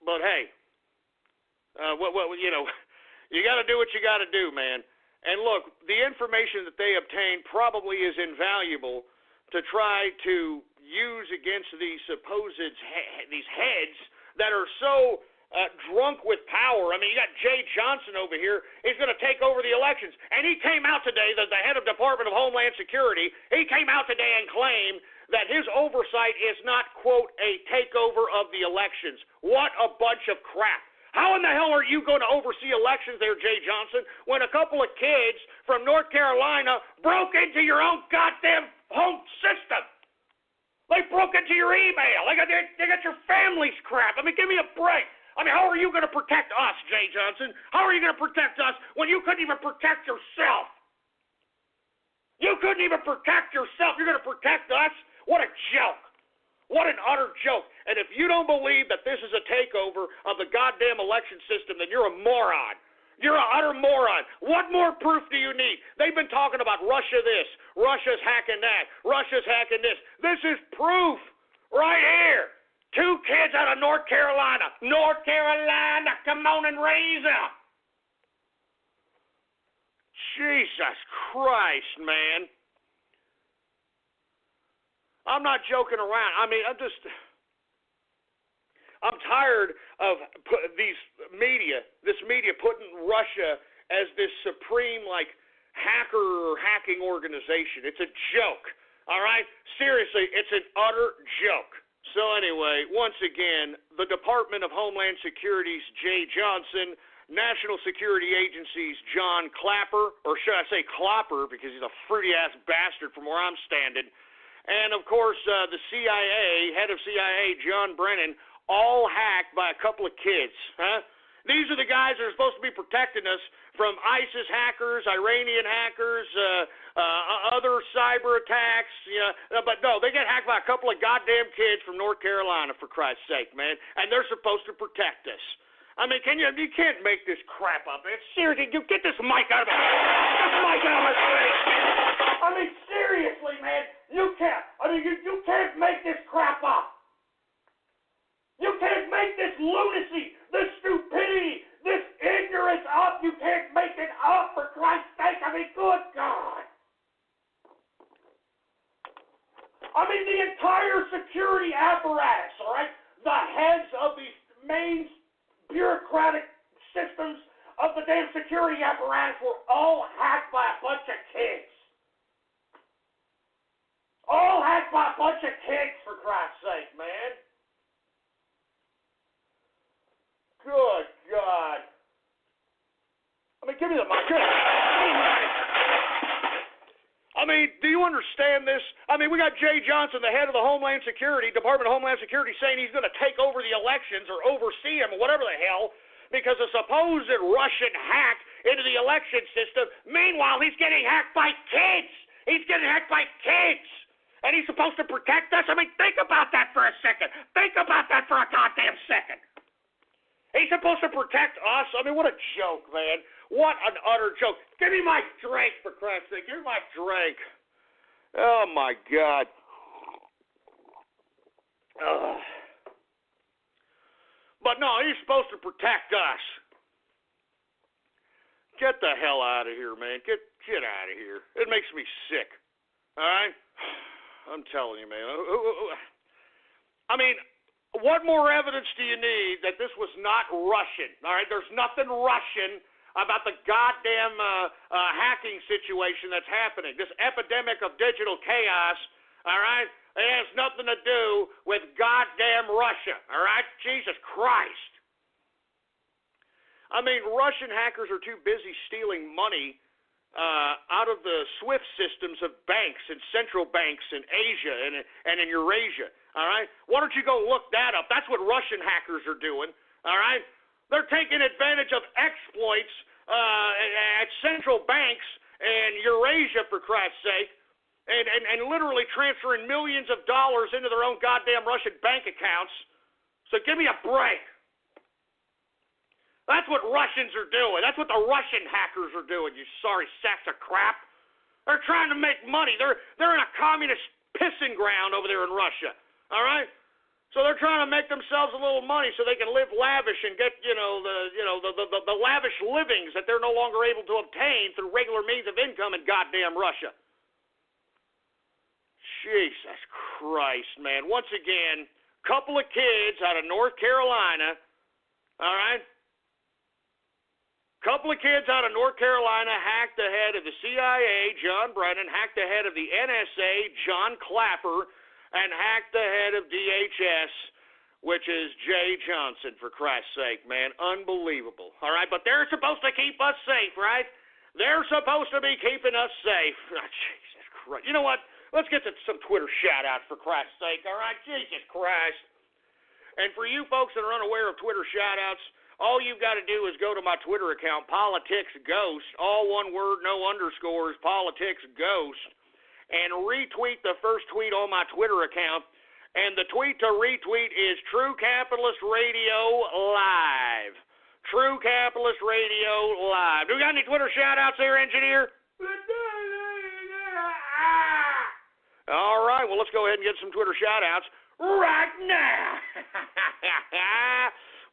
E: But hey, you know, you got to do what you got to do, man. And look, the information that they obtained probably is invaluable to try to use against these supposed these heads that are so drunk with power. I mean, you got Jay Johnson over here. He's going to take over the elections. And he came out today, the head of Department of Homeland Security, he came out today and claimed that his oversight is not, quote, a takeover of the elections. What a bunch of crap. How in the hell are you going to oversee elections there, Jay Johnson, when a couple of kids from North Carolina broke into your own goddamn home system? They broke into your email. They got your family's crap. I mean, give me a break. I mean, how are you going to protect us, Jay Johnson? How are you going to protect us when you couldn't even protect yourself? You couldn't even protect yourself. You're going to protect us? What a joke. What an utter joke. And if you don't believe that this is a takeover of the goddamn election system, then you're a moron. You're an utter moron. What more proof do you need? They've been talking about Russia this, Russia's hacking that, Russia's hacking this. This is proof right here. 2 kids out of North Carolina. North Carolina, come on and raise up. Jesus Christ, man. I'm not joking around. I mean, I'm tired of this media putting Russia as this supreme, like, hacker or hacking organization. It's a joke, all right? Seriously, it's an utter joke. So anyway, once again, the Department of Homeland Security's Jay Johnson, National Security Agency's John Clapper, or should I say Clopper, because he's a fruity-ass bastard from where I'm standing, and, of course, the CIA, head of CIA, John Brennan, all hacked by a couple of kids, huh? These are the guys that are supposed to be protecting us from ISIS hackers, Iranian hackers, other cyber attacks, but no, they get hacked by a couple of goddamn kids from North Carolina, for Christ's sake, man, and they're supposed to protect us. I mean, you can't make this crap up, man. Seriously, you get this mic out of my face. I mean, seriously, man, you can't. I mean, you can't make this crap up. You can't make this lunacy, this stupidity, this ignorance up. You can't make it up, for Christ's sake. I mean, good God. I mean, the entire security apparatus, all right? The heads of these main bureaucratic systems of the damn security apparatus were all hacked by a bunch of kids. All hacked by a bunch of kids, for Christ's sake, man. Good God. I mean, give me the mic. I mean, do you understand this? I mean, we got Jay Johnson, the head of the Department of Homeland Security, saying he's going to take over the elections or oversee them or whatever the hell because a supposed Russian hack into the election system. Meanwhile, he's getting hacked by kids. He's getting hacked by kids. And he's supposed to protect us? I mean, think about that for a second. Think about that for a goddamn second. He's supposed to protect us? I mean, what a joke, man. What an utter joke. Give me my drink, for Christ's sake. Give me my drink. Oh, my God. Ugh. But no, he's supposed to protect us. Get the hell out of here, man. Get out of here. It makes me sick. All right? I'm telling you, man. I mean, what more evidence do you need that this was not Russian? All right? There's nothing Russian about the goddamn hacking situation that's happening. This epidemic of digital chaos, all right? It has nothing to do with goddamn Russia, all right? Jesus Christ. I mean, Russian hackers are too busy stealing money out of the SWIFT systems of banks and central banks in Asia and in Eurasia, all right? Why don't you go look that up? That's what Russian hackers are doing, all right? They're taking advantage of exploits at central banks in Eurasia, for Christ's sake, and literally transferring millions of dollars into their own goddamn Russian bank accounts. So give me a break. That's what Russians are doing. That's what the Russian hackers are doing, you sorry sacks of crap. They're trying to make money. They're in a communist pissing ground over there in Russia, all right? So they're trying to make themselves a little money so they can live lavish and get, the lavish livings that they're no longer able to obtain through regular means of income in goddamn Russia. Jesus Christ, man. Once again, couple of kids out of North Carolina, all right? Couple of kids out of North Carolina hacked the head of the CIA, John Brennan, hacked the head of the NSA, John Clapper, and hacked the head of DHS, which is Jay Johnson, for Christ's sake, man. Unbelievable. All right, but they're supposed to keep us safe, right? They're supposed to be keeping us safe. Oh, Jesus Christ. You know what? Let's get to some Twitter shout-outs, for Christ's sake, all right? Jesus Christ. And for you folks that are unaware of Twitter shout-outs, all you've got to do is go to my Twitter account, PoliticsGhost, all one word, no underscores, PoliticsGhost, and retweet the first tweet on my Twitter account. And the tweet to retweet is True Capitalist Radio Live. True Capitalist Radio Live. Do we got any Twitter shout-outs there, engineer? All right, well, let's go ahead and get some Twitter shout-outs right now.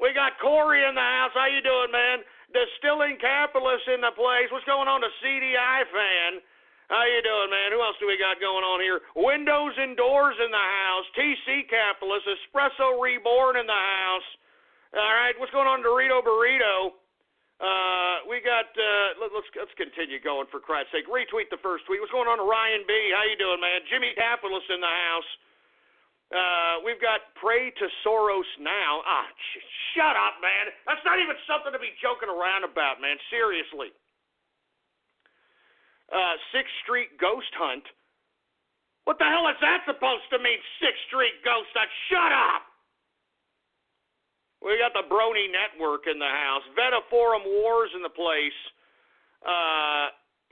E: We got Corey in the house. How you doing, man? Distilling Capitalist in the place. What's going on to CDI fan? How you doing, man? Who else do we got going on here? Windows and Doors in the house. TC Capitalist. Espresso Reborn in the house. All right, what's going on, Dorito Burrito? We got, let's continue going, for Christ's sake. Retweet the first tweet. What's going on to Ryan B? How you doing, man? Jimmy Capitalist in the house. We've got Pray to Soros Now. Shut up, man. That's not even something to be joking around about, man. Seriously. 6th Street Ghost Hunt. What the hell is that supposed to mean, 6th Street Ghost Hunt? Shut up! We got the Brony Network in the house. Veta Forum Wars in the place.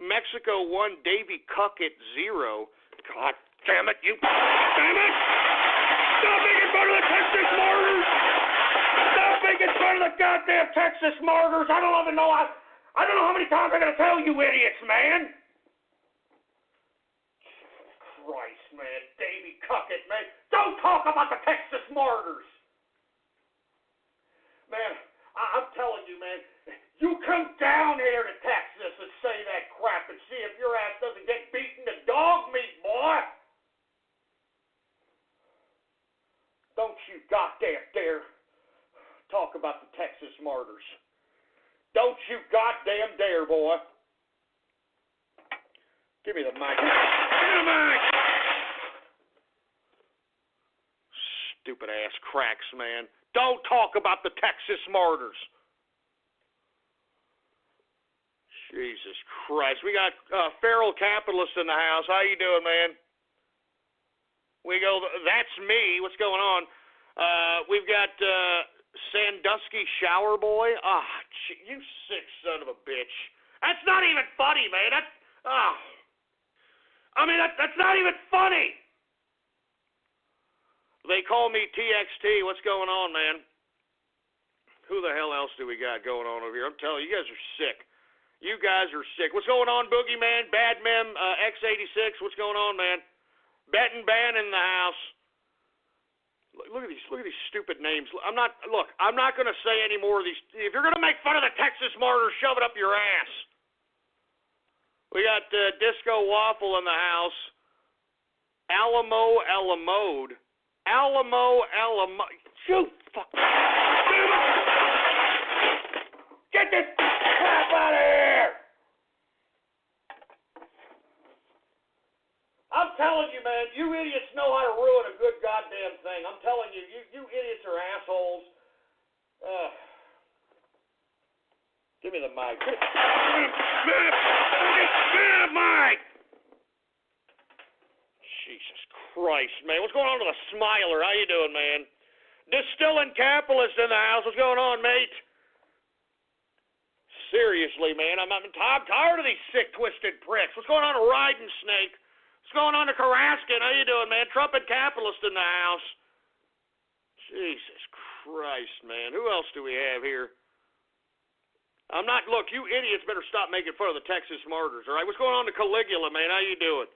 E: Mexico 1, Davy Cuckett 0. God damn it, you... Damn it! Stop making fun of the Texas martyrs! Stop making fun of the goddamn Texas martyrs! I don't even know I don't know how many times I'm going to tell you idiots, man! Christ, man. Davy Cuckett, man. Don't talk about the Texas martyrs! Man, I'm telling you, man, you come down here to Texas and say that crap and see if your ass doesn't get beaten to dog meat, boy! Don't you goddamn dare, boy. Give me the mic. Give me the mic. Stupid ass cracks, man. Don't talk about the Texas martyrs. Jesus Christ. We got feral capitalists in the house. How you doing, man? We go, that's me. What's going on? We've got Sandusky Shower Boy. You sick son of a bitch. That's not even funny, man. That's not even funny. They call me TXT. What's going on, man? Who the hell else do we got going on over here? I'm telling you, you guys are sick. You guys are sick. What's going on, Boogeyman, Bad Mem, X86? What's going on, man? Bet and Ban in the house. Look at these stupid names. I'm not going to say any more of these. If you're going to make fun of the Texas martyrs, shove it up your ass. We got Disco Waffle in the house. Alamo. Shoot! Fuck. Get this crap out of here! I'm telling you, man, you idiots know how to ruin a good goddamn thing. I'm telling you, you idiots are assholes. Give me the mic. Give me the mic! Jesus Christ, man. What's going on to the Smiler? How you doing, man? Distilling Capitalist in the house. What's going on, mate? Seriously, man. I'm tired of these sick, twisted pricks. What's going on to Riding Snake? What's going on to Karaskin? How you doing, man? Trumpet Capitalist in the house. Jesus Christ, man. Who else do we have here? Look, you idiots better stop making fun of the Texas martyrs, all right? What's going on to Caligula, man? How you doing?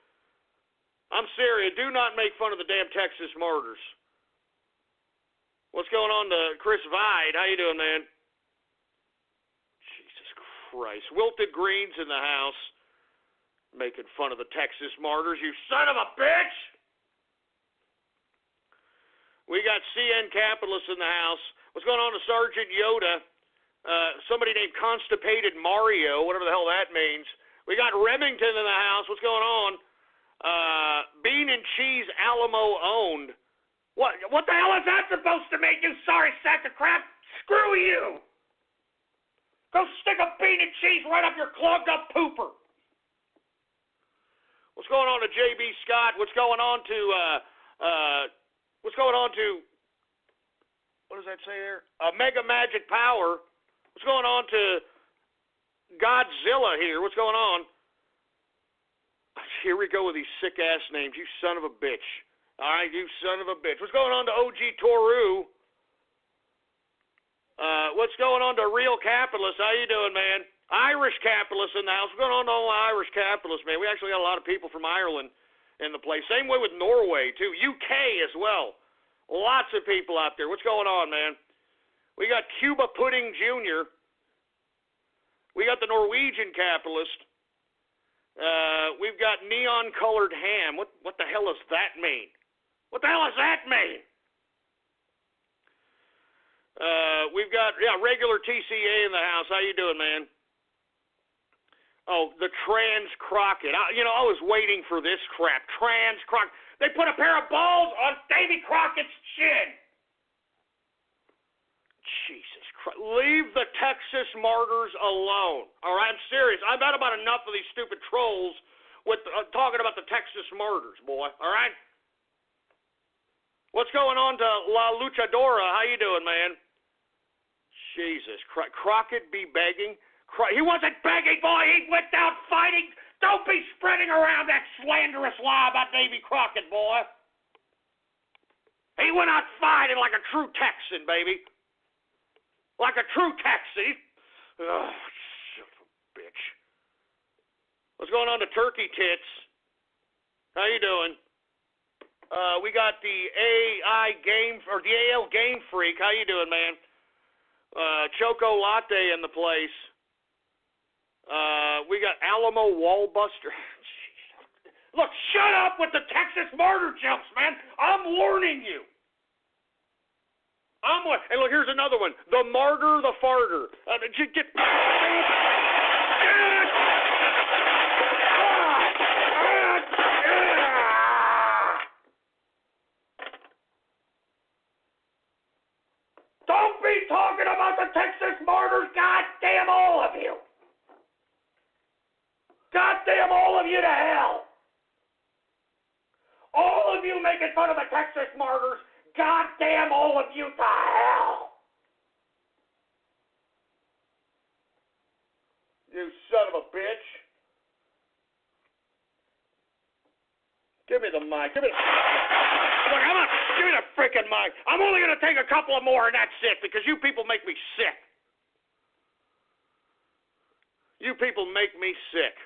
E: I'm serious. Do not make fun of the damn Texas martyrs. What's going on to Chris Vide? How you doing, man? Jesus Christ. Wilted Green's in the house. Making fun of the Texas martyrs, you son of a bitch! We got CN Capitalists in the house. What's going on to Sergeant Yoda? Somebody named Constipated Mario, whatever the hell that means. We got Remington in the house. What's going on? Bean and Cheese Alamo owned. What the hell is that supposed to mean, you sorry sack of crap? Screw you! Go stick a bean and cheese right up your clogged up pooper. What's going on to JB Scott? What's going on to what does that say there? Mega Magic Power. What's going on to Godzilla here? What's going on? Here we go with these sick-ass names. You son of a bitch. All right, you son of a bitch. What's going on to OG Toru? What's going on to Real Capitalist? How you doing, man? Irish Capitalists in the house. What's going on to all the Irish Capitalists, man? We actually got a lot of people from Ireland in the place. Same way with Norway, too. UK as well. Lots of people out there. What's going on, man? We got Cuba Pudding Jr. We got the Norwegian Capitalist. We've got neon-colored ham. What the hell does that mean? What the hell does that mean? We've got regular TCA in the house. How you doing, man? Oh, the Trans Crockett. I was waiting for this crap. Trans Crockett. They put a pair of balls on Davy Crockett's chin. Jesus Christ. Leave the Texas martyrs alone. All right, I'm serious. I've had about enough of these stupid trolls with talking about the Texas martyrs, boy. All right? What's going on to La Luchadora? How you doing, man? Jesus Christ. Crockett be begging? He wasn't begging, boy. He went down fighting. Don't be spreading around that slanderous lie about Davy Crockett, boy. He went out fighting like a true Texan, baby. Like a true Texan. Oh, son of a bitch. What's going on to Turkey Tits? How you doing? We got the AL Game Freak. How you doing, man? Choco Latte in the place. We got Alamo Wallbuster. Look, shut up with the Texas martyr jokes, man. I'm warning you. And look, here's another one. The Martyr, the Farter. of you to hell. All of you making fun of the Texas martyrs, goddamn all of you to hell. You son of a bitch. Give me the mic. Give me the freaking mic. I'm only going to take a couple of more and that's it because you people make me sick. You people make me sick.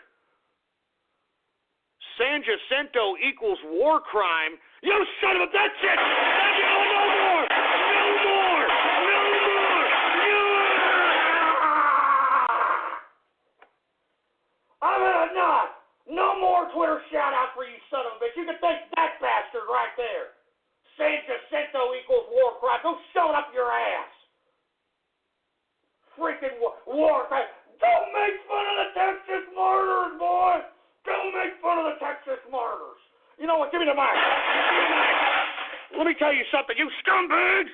E: San Jacinto equals war crime. You son of a... That's it! That's it! Oh, no more! No more! No more! I've had enough! No more Twitter shout-out for you son of a bitch. You can thank that bastard right there. San Jacinto equals war crime. Go shove it up your ass. Freaking war crime. Don't make fun of the Texas martyrs, boy! Don't make fun of the Texas martyrs. You know what? Give me the mic. Let me tell you something, you scumbags.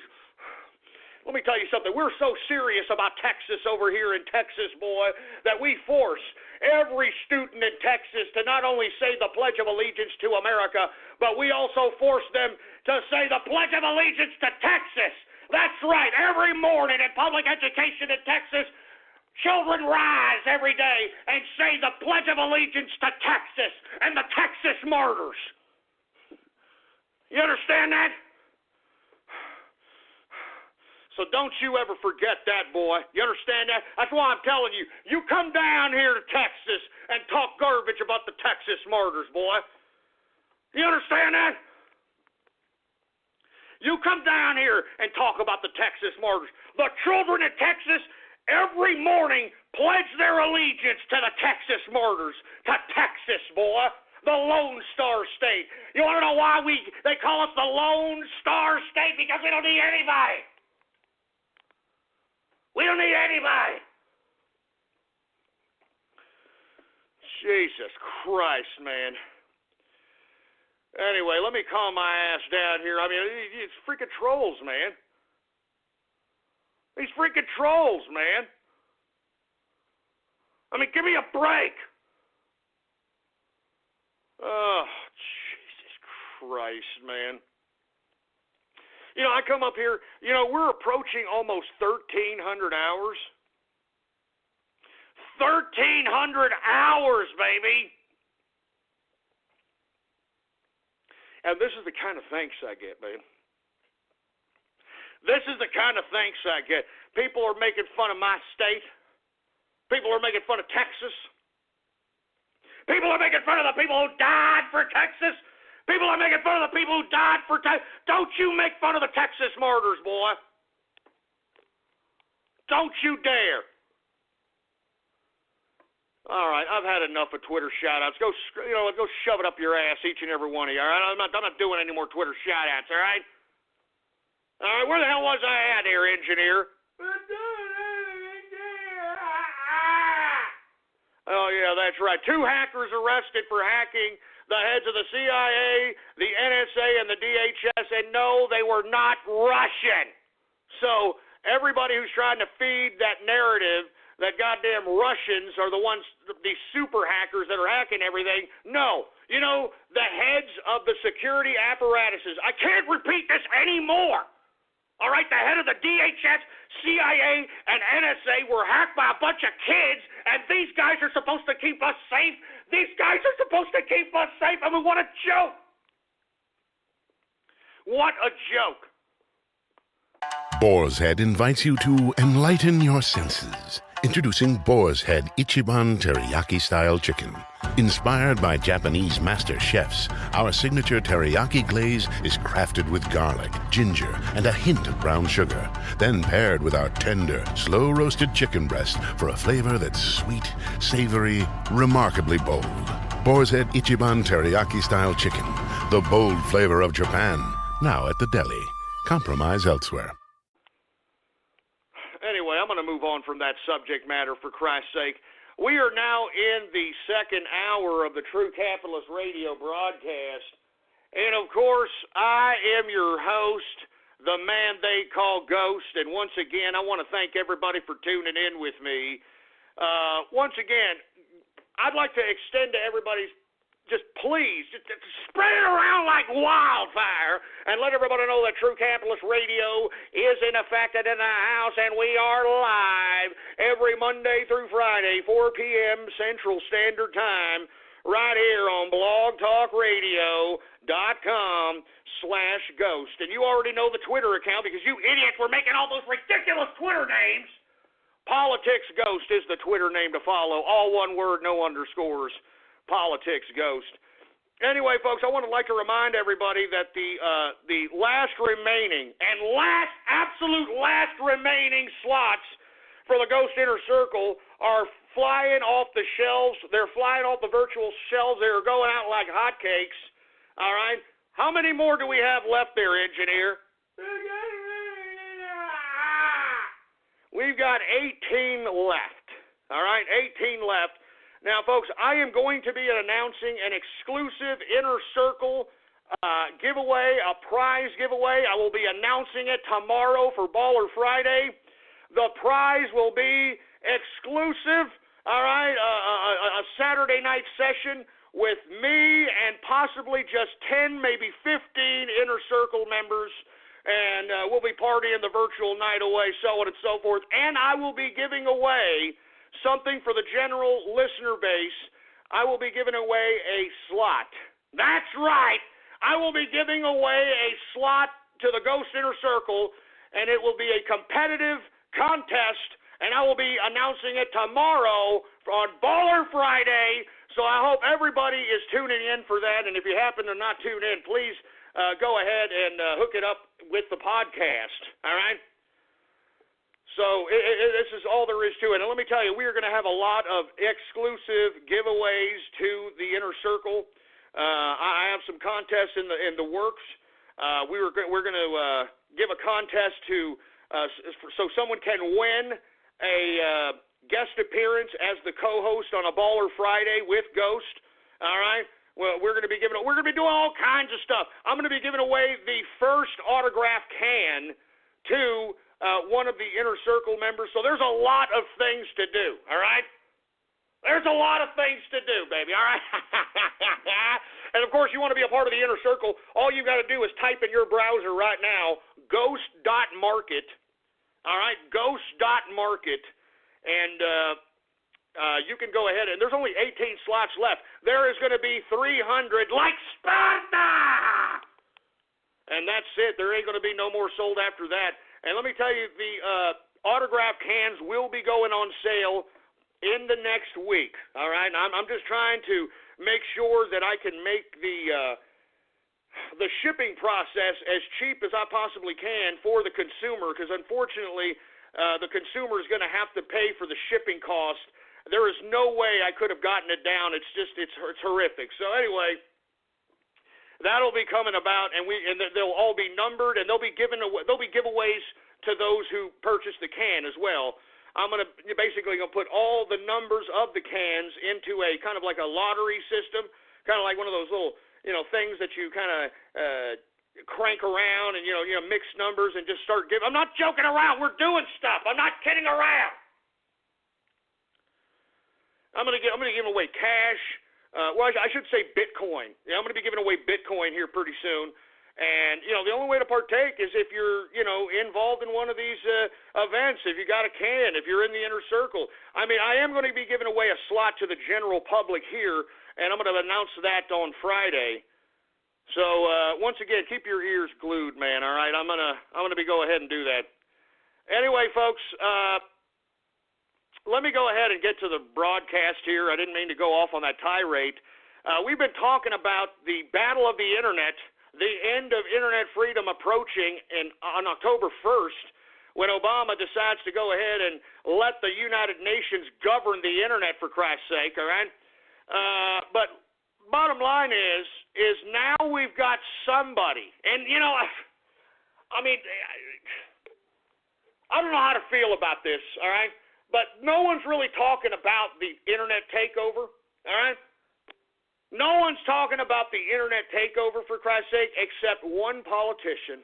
E: Let me tell you something. We're so serious about Texas over here in Texas, boy, that we force every student in Texas to not only say the Pledge of Allegiance to America, but we also force them to say the Pledge of Allegiance to Texas. That's right. Every morning in public education in Texas, children rise every day and say the Pledge of Allegiance to Texas and the Texas martyrs. You understand that? So don't you ever forget that, boy. You understand that? That's why I'm telling you, you come down here to Texas and talk garbage about the Texas martyrs, boy. You understand that? You come down here and talk about the Texas martyrs. The children in Texas every morning pledge their allegiance to the Texas martyrs, to Texas, boy, the Lone Star State. You want to know why they call us the Lone Star State? Because we don't need anybody. We don't need anybody. Jesus Christ, man. Anyway, let me calm my ass down here. I mean, it's freaking trolls, man. These freaking trolls, man. I mean, give me a break. Oh, Jesus Christ, man. You know, I come up here, you know, we're approaching almost 1,300 hours. 1,300 hours, baby. And this is the kind of thanks I get, man. This is the kind of thanks I get. People are making fun of my state. People are making fun of Texas. People are making fun of the people who died for Texas. People are making fun of the people who died for Texas. Don't you make fun of the Texas martyrs, boy. Don't you dare. All right, I've had enough of Twitter shout-outs. Go shove it up your ass, each and every one of you, all right? I'm not doing any more Twitter shout-outs, all right? All right, where the hell was I at here, engineer? Oh, yeah, that's right. 2 hackers arrested for hacking the heads of the CIA, the NSA, and the DHS, and no, they were not Russian. So everybody who's trying to feed that narrative that goddamn Russians are the ones, these super hackers that are hacking everything, no. You know, the heads of the security apparatuses, I can't repeat this anymore. All right, the head of the DHS, CIA, and NSA were hacked by a bunch of kids, and these guys are supposed to keep us safe. These guys are supposed to keep us safe. I mean, what a joke. What a joke.
H: Boar's Head invites you to enlighten your senses. Introducing Boar's Head Ichiban Teriyaki-style chicken. Inspired by Japanese master chefs, our signature teriyaki glaze is crafted with garlic, ginger, and a hint of brown sugar, then paired with our tender, slow-roasted chicken breast for a flavor that's sweet, savory, remarkably bold. Boar's Head Ichiban Teriyaki-style chicken, the bold flavor of Japan, now at the deli. Compromise elsewhere.
E: Anyway, I'm going to move on from that subject matter, for Christ's sake. We are now in the second hour of the True Capitalist Radio broadcast. And, of course, I am your host, the man they call Ghost. And once again, I want to thank everybody for tuning in with me. Once again, I'd like to extend to everybody's, just please, just spread it around like wildfire and let everybody know that True Capitalist Radio is in effect and in the house, and we are live every Monday through Friday, 4 p.m. Central Standard Time, right here on blogtalkradio.com/ghost. And you already know the Twitter account because you idiots were making all those ridiculous Twitter names. Politics Ghost is the Twitter name to follow. All one word, no underscores. Politics Ghost. Anyway, folks, I would like to remind everybody that the last remaining absolute last remaining slots for the Ghost Inner Circle are flying off the shelves. They're flying off the virtual shelves. They're going out like hotcakes. All right. How many more do we have left there, engineer? We've got 18 left. All right, 18 left. Now, folks, I am going to be announcing an exclusive Inner Circle giveaway, a prize giveaway. I will be announcing it tomorrow for Baller Friday. The prize will be exclusive, all right, a Saturday night session with me and possibly just 10, maybe 15 Inner Circle members, and we'll be partying the virtual night away, so on and so forth. And I will be giving away something for the general listener base. I will be giving away a slot. That's right. I will be giving away a slot to the Ghost Inner Circle, and it will be a competitive contest, and I will be announcing it tomorrow on Baller Friday. So I hope everybody is tuning in for that, and if you happen to not tune in, please go ahead and hook it up with the podcast, all right? So this is all there is to it. And let me tell you, we are going to have a lot of exclusive giveaways to the Inner Circle. I have some contests in the works. We're going to give a contest to so someone can win a guest appearance as the co-host on a Baller Friday with Ghost. All right. Well, we're going to be doing all kinds of stuff. I'm going to be giving away the first autograph can to one of the Inner Circle members. So there's a lot of things to do, all right? There's a lot of things to do, baby, all right? And, of course, you want to be a part of the Inner Circle, all you got to do is type in your browser right now, ghost.market, all right, ghost.market, and you can go ahead, and there's only 18 slots left. There is going to be 300 like Sparta! And that's it. There ain't going to be no more sold after that. And let me tell you, the autograph cans will be going on sale in the next week, all right? I'm just trying to make sure that I can make the shipping process as cheap as I possibly can for the consumer, because unfortunately, the consumer is going to have to pay for the shipping cost. There is no way I could have gotten it down. It's horrific. So anyway, that'll be coming about, and they'll all be numbered, and they'll be giveaways to those who purchase the can as well. I'm basically going to put all the numbers of the cans into a kind of like a lottery system, kind of like one of those little things that you kind of crank around and mix numbers and just start giving. I'm not joking around. We're doing stuff. I'm not kidding around. I'm going to give away cash. Well, I should say Bitcoin. Yeah, I'm going to be giving away Bitcoin here pretty soon. And, the only way to partake is if you're, involved in one of these events, if you got a can, if you're in the Inner Circle. I mean, I am going to be giving away a slot to the general public here, and I'm going to announce that on Friday. So, once again, keep your ears glued, man, all right? I'm going to go ahead and do that. Anyway, folks, let me go ahead and get to the broadcast here. I didn't mean to go off on that tirade. We've been talking about the battle of the Internet, the end of Internet freedom approaching on October 1st, when Obama decides to go ahead and let the United Nations govern the Internet, for Christ's sake, all right? But bottom line is now we've got somebody, and, I mean, I don't know how to feel about this, all right? But no one's really talking about the Internet takeover, all right? No one's talking about the Internet takeover, for Christ's sake, except one politician.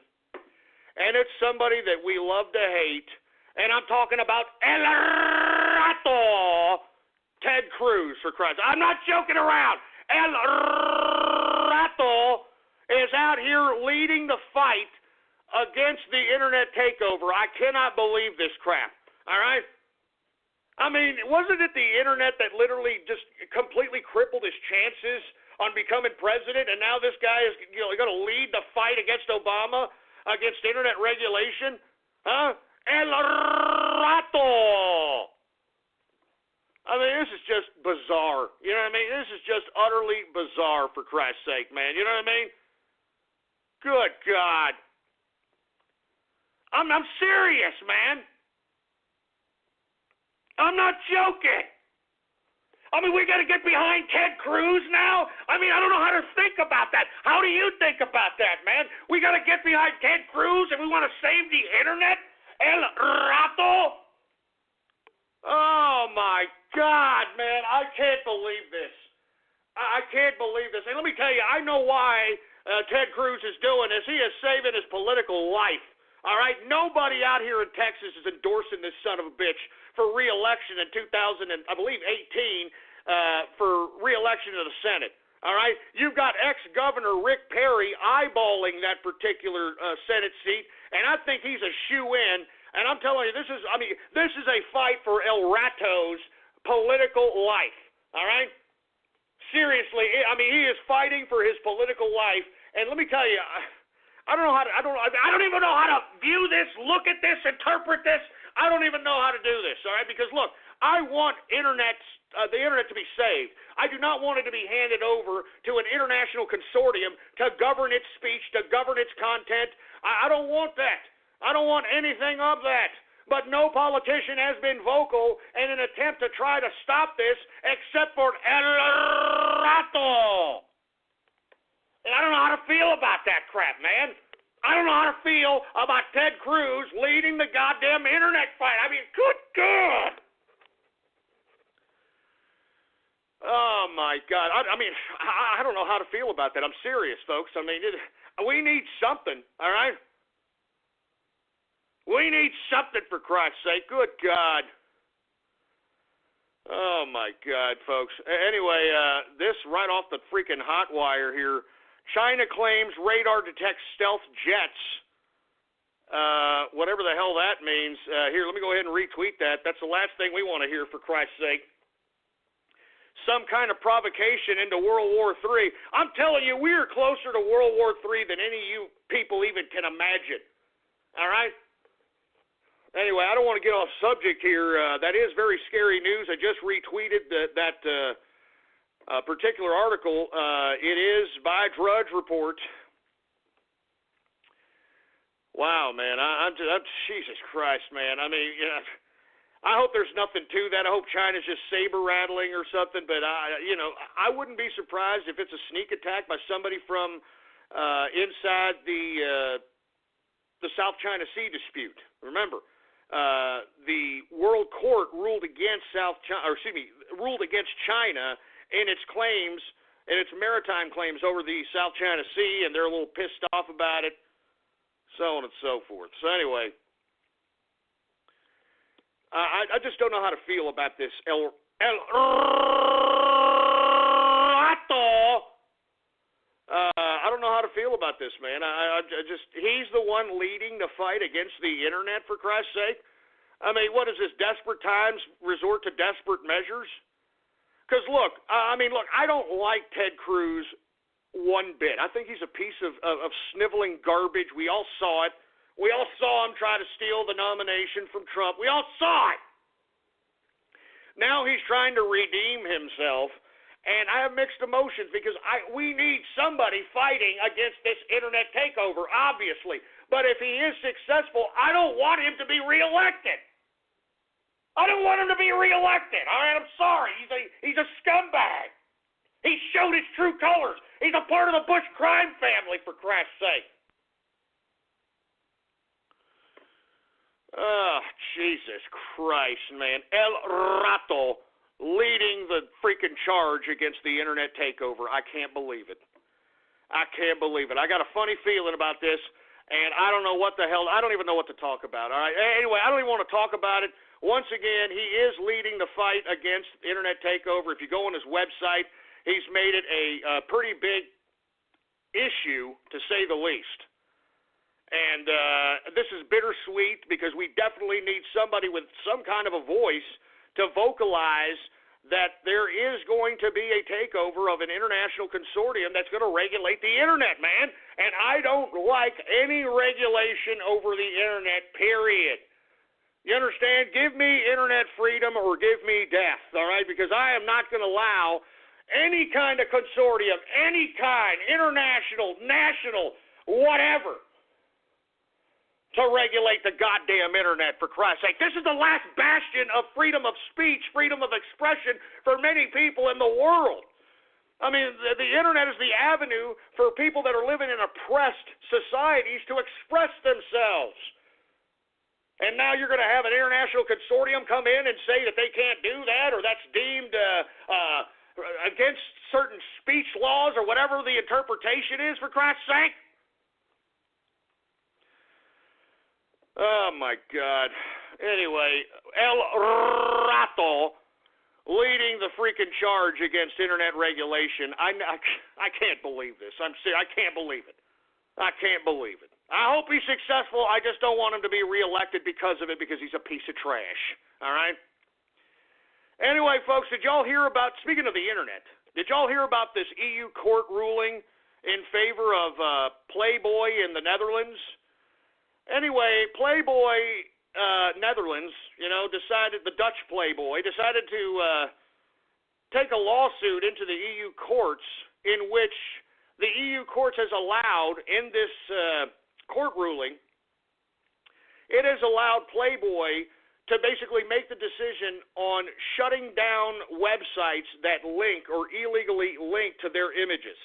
E: And it's somebody that we love to hate. And I'm talking about El Rato, Ted Ted Cruz, for Christ. I'm not joking around. El Rato is out here leading the fight against the internet takeover. I cannot believe this crap, all right? I mean, wasn't it the internet that literally just completely crippled his chances on becoming president, and now this guy is going to lead the fight against Obama, against internet regulation? Huh? El Rato! I mean, this is just bizarre. You know what I mean? This is just utterly bizarre, for Christ's sake, man. You know what I mean? Good God. I'm serious, man. I'm not joking. I mean, we got to get behind Ted Cruz now? I mean, I don't know how to think about that. How do you think about that, man? We got to get behind Ted Cruz and we want to save the internet? El Rato? Oh, my God, man. I can't believe this. I can't believe this. And let me tell you, I know why Ted Cruz is doing this. He is saving his political life. All right? Nobody out here in Texas is endorsing this son of a bitch for re-election in 2018 for re-election to the Senate. All right? You've got ex-Governor Rick Perry eyeballing that particular Senate seat, and I think he's a shoe-in. And I'm telling you, this is a fight for El Rato's political life. All right? Seriously, I mean, he is fighting for his political life. And let me tell you, I don't even know how to view this, look at this, interpret this. I don't even know how to do this, all right? Because, look, I want the internet to be saved. I do not want it to be handed over to an international consortium to govern its speech, to govern its content. I don't want that. I don't want anything of that. But no politician has been vocal in an attempt to try to stop this except for El Rato. And I don't know how to feel about that crap, man. I don't know how to feel about Ted Cruz leading the goddamn internet fight. I mean, good God. Oh, my God. I mean, I don't know how to feel about that. I'm serious, folks. I mean, we need something, all right? We need something, for Christ's sake. Good God. Oh, my God, folks. Anyway, this right off the freaking hot wire here. China claims radar detects stealth jets. Whatever the hell that means. Here, let me go ahead and retweet that. That's the last thing we want to hear, for Christ's sake. Some kind of provocation into World War III. I'm telling you, we are closer to World War III than any of you people even can imagine. All right? Anyway, I don't want to get off subject here. That is very scary news. I just retweeted that particular article. It is by Drudge Report. Wow, man. I'm Jesus Christ, man. I mean, I hope there's nothing to that. I hope China's just saber rattling or something. But I wouldn't be surprised if it's a sneak attack by somebody from inside the South China Sea dispute. Remember, the World Court ruled against ruled against China in its claims, in its maritime claims over the South China Sea, and they're a little pissed off about it, so on and so forth. So anyway, I just don't know how to feel about this El Rato. I don't know how to feel about this, man. I just, he's the one leading the fight against the internet, for Christ's sake. I mean, what is this, desperate times resort to desperate measures? Because, look, I don't like Ted Cruz one bit. I think he's a piece of sniveling garbage. We all saw it. We all saw him try to steal the nomination from Trump. We all saw it. Now he's trying to redeem himself. And I have mixed emotions because we need somebody fighting against this internet takeover, obviously. But if he is successful, I don't want him to be reelected. I don't want him to be reelected. All right, I'm sorry. He's a scumbag. He showed his true colors. He's a part of the Bush crime family, for Christ's sake. Oh, Jesus Christ, man. El Rato leading the freaking charge against the internet takeover. I can't believe it. I can't believe it. I got a funny feeling about this, And I don't know what the hell, I don't even know what to talk about, all right? Anyway, I don't even want to talk about it. Once again, he is leading the fight against internet takeover. If you go on his website, he's made it a pretty big issue, to say the least. And this is bittersweet because we definitely need somebody with some kind of a voice to vocalize that there is going to be a takeover of an international consortium that's going to regulate the internet, man. And I don't like any regulation over the internet, period. You understand? Give me internet freedom or give me death, all right? Because I am not going to allow any kind of consortium, any kind, international, national, whatever, to regulate the goddamn internet, for Christ's sake. This is the last bastion of freedom of speech, freedom of expression for many people in the world. I mean, the internet is the avenue for people that are living in oppressed societies to express themselves. And now you're going to have an international consortium come in and say that they can't do that, or that's deemed against certain speech laws, or whatever the interpretation is, for Christ's sake. Oh, my God. Anyway, El Rato leading the freaking charge against internet regulation. I can't believe this. I can't believe it. I can't believe it. I hope he's successful. I just don't want him to be reelected because of it, because he's a piece of trash. All right? Anyway, folks, did y'all hear about, speaking of the internet, did y'all hear about this EU court ruling in favor of Playboy in the Netherlands? Anyway, Playboy Netherlands, decided, the Dutch Playboy, decided to take a lawsuit into the EU courts, in which the EU courts has allowed, in this court ruling, it has allowed Playboy to basically make the decision on shutting down websites that link or illegally link to their images.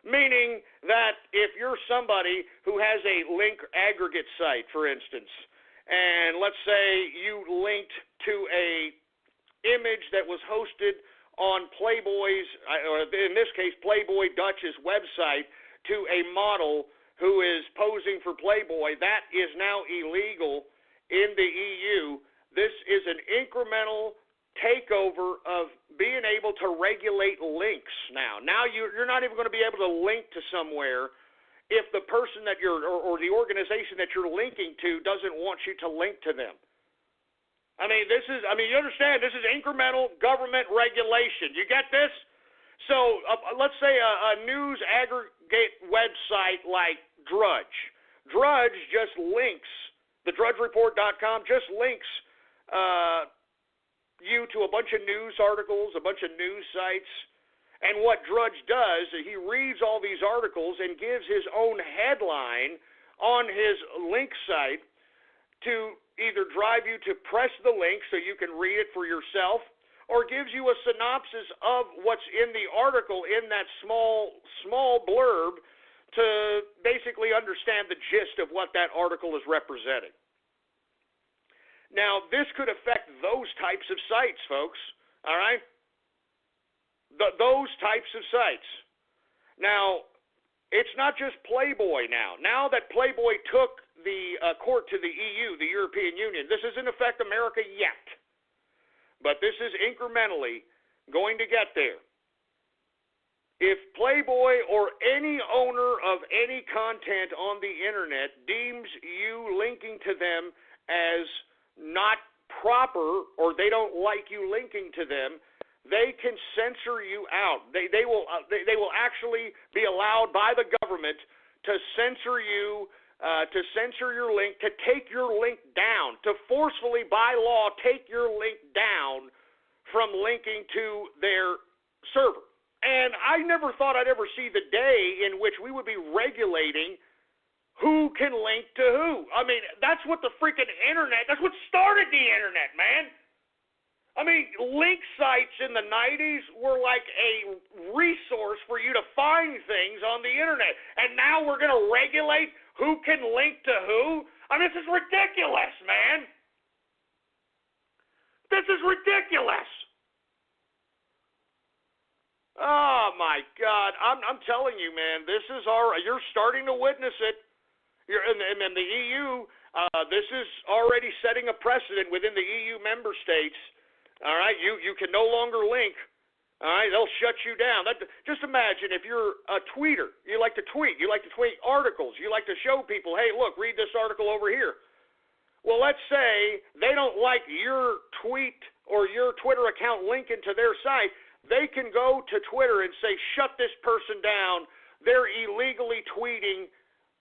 E: Meaning that if you're somebody who has a link aggregate site, for instance, and let's say you linked to a image that was hosted on Playboy's, or in this case Playboy Dutch's website, to a model who is posing for Playboy, that is now illegal in the EU. This is an incremental takeover of being able to regulate links now. Now you're not even going to be able to link to somewhere if the person that you're, or the organization that you're linking to doesn't want you to link to them. I mean, you understand, this is incremental government regulation. You get this? So let's say a news aggregate website like Drudge. Drudge just links, thedrudgereport.com just links you to a bunch of news articles, a bunch of news sites. And what Drudge does, he reads all these articles and gives his own headline on his link site to either drive you to press the link so you can read it for yourself, or gives you a synopsis of what's in the article in that small blurb to basically understand the gist of what that article is representing. Now, this could affect those types of sites, folks, all right? Those types of sites. Now, it's not just Playboy now. Now that Playboy took the court to the EU, the European Union, this doesn't affect America yet, but this is incrementally going to get there. If Playboy or any owner of any content on the internet deems you linking to them as not proper, or they don't like you linking to them, they can censor you out. They will actually be allowed by the government to censor you, to censor your link, to take your link down, to forcefully by law take your link down from linking to their server. And I never thought I'd ever see the day in which we would be regulating who can link to who. I mean, that's what the freaking internet, that's what started the internet, man. I mean, link sites in the 90s were like a resource for you to find things on the internet. And now we're going to regulate who can link to who? I mean, this is ridiculous, man. This is ridiculous. Oh, my God. I'm telling you, man, this is you're starting to witness it. And the EU, this is already setting a precedent within the EU member states. All right, you can no longer link. All right, they'll shut you down. Just imagine if you're a tweeter, you like to tweet articles, you like to show people, hey, look, read this article over here. Well, let's say they don't like your tweet or your Twitter account linking to their site. They can go to Twitter and say, shut this person down. They're illegally tweeting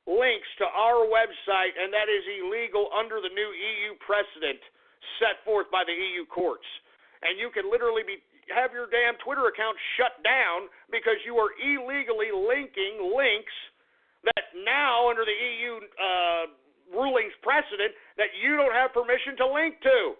E: links to our website, and that is illegal under the new EU precedent set forth by the EU courts. And you can literally have your damn Twitter account shut down because you are illegally linking links that now, under the EU rulings precedent, that you don't have permission to link to.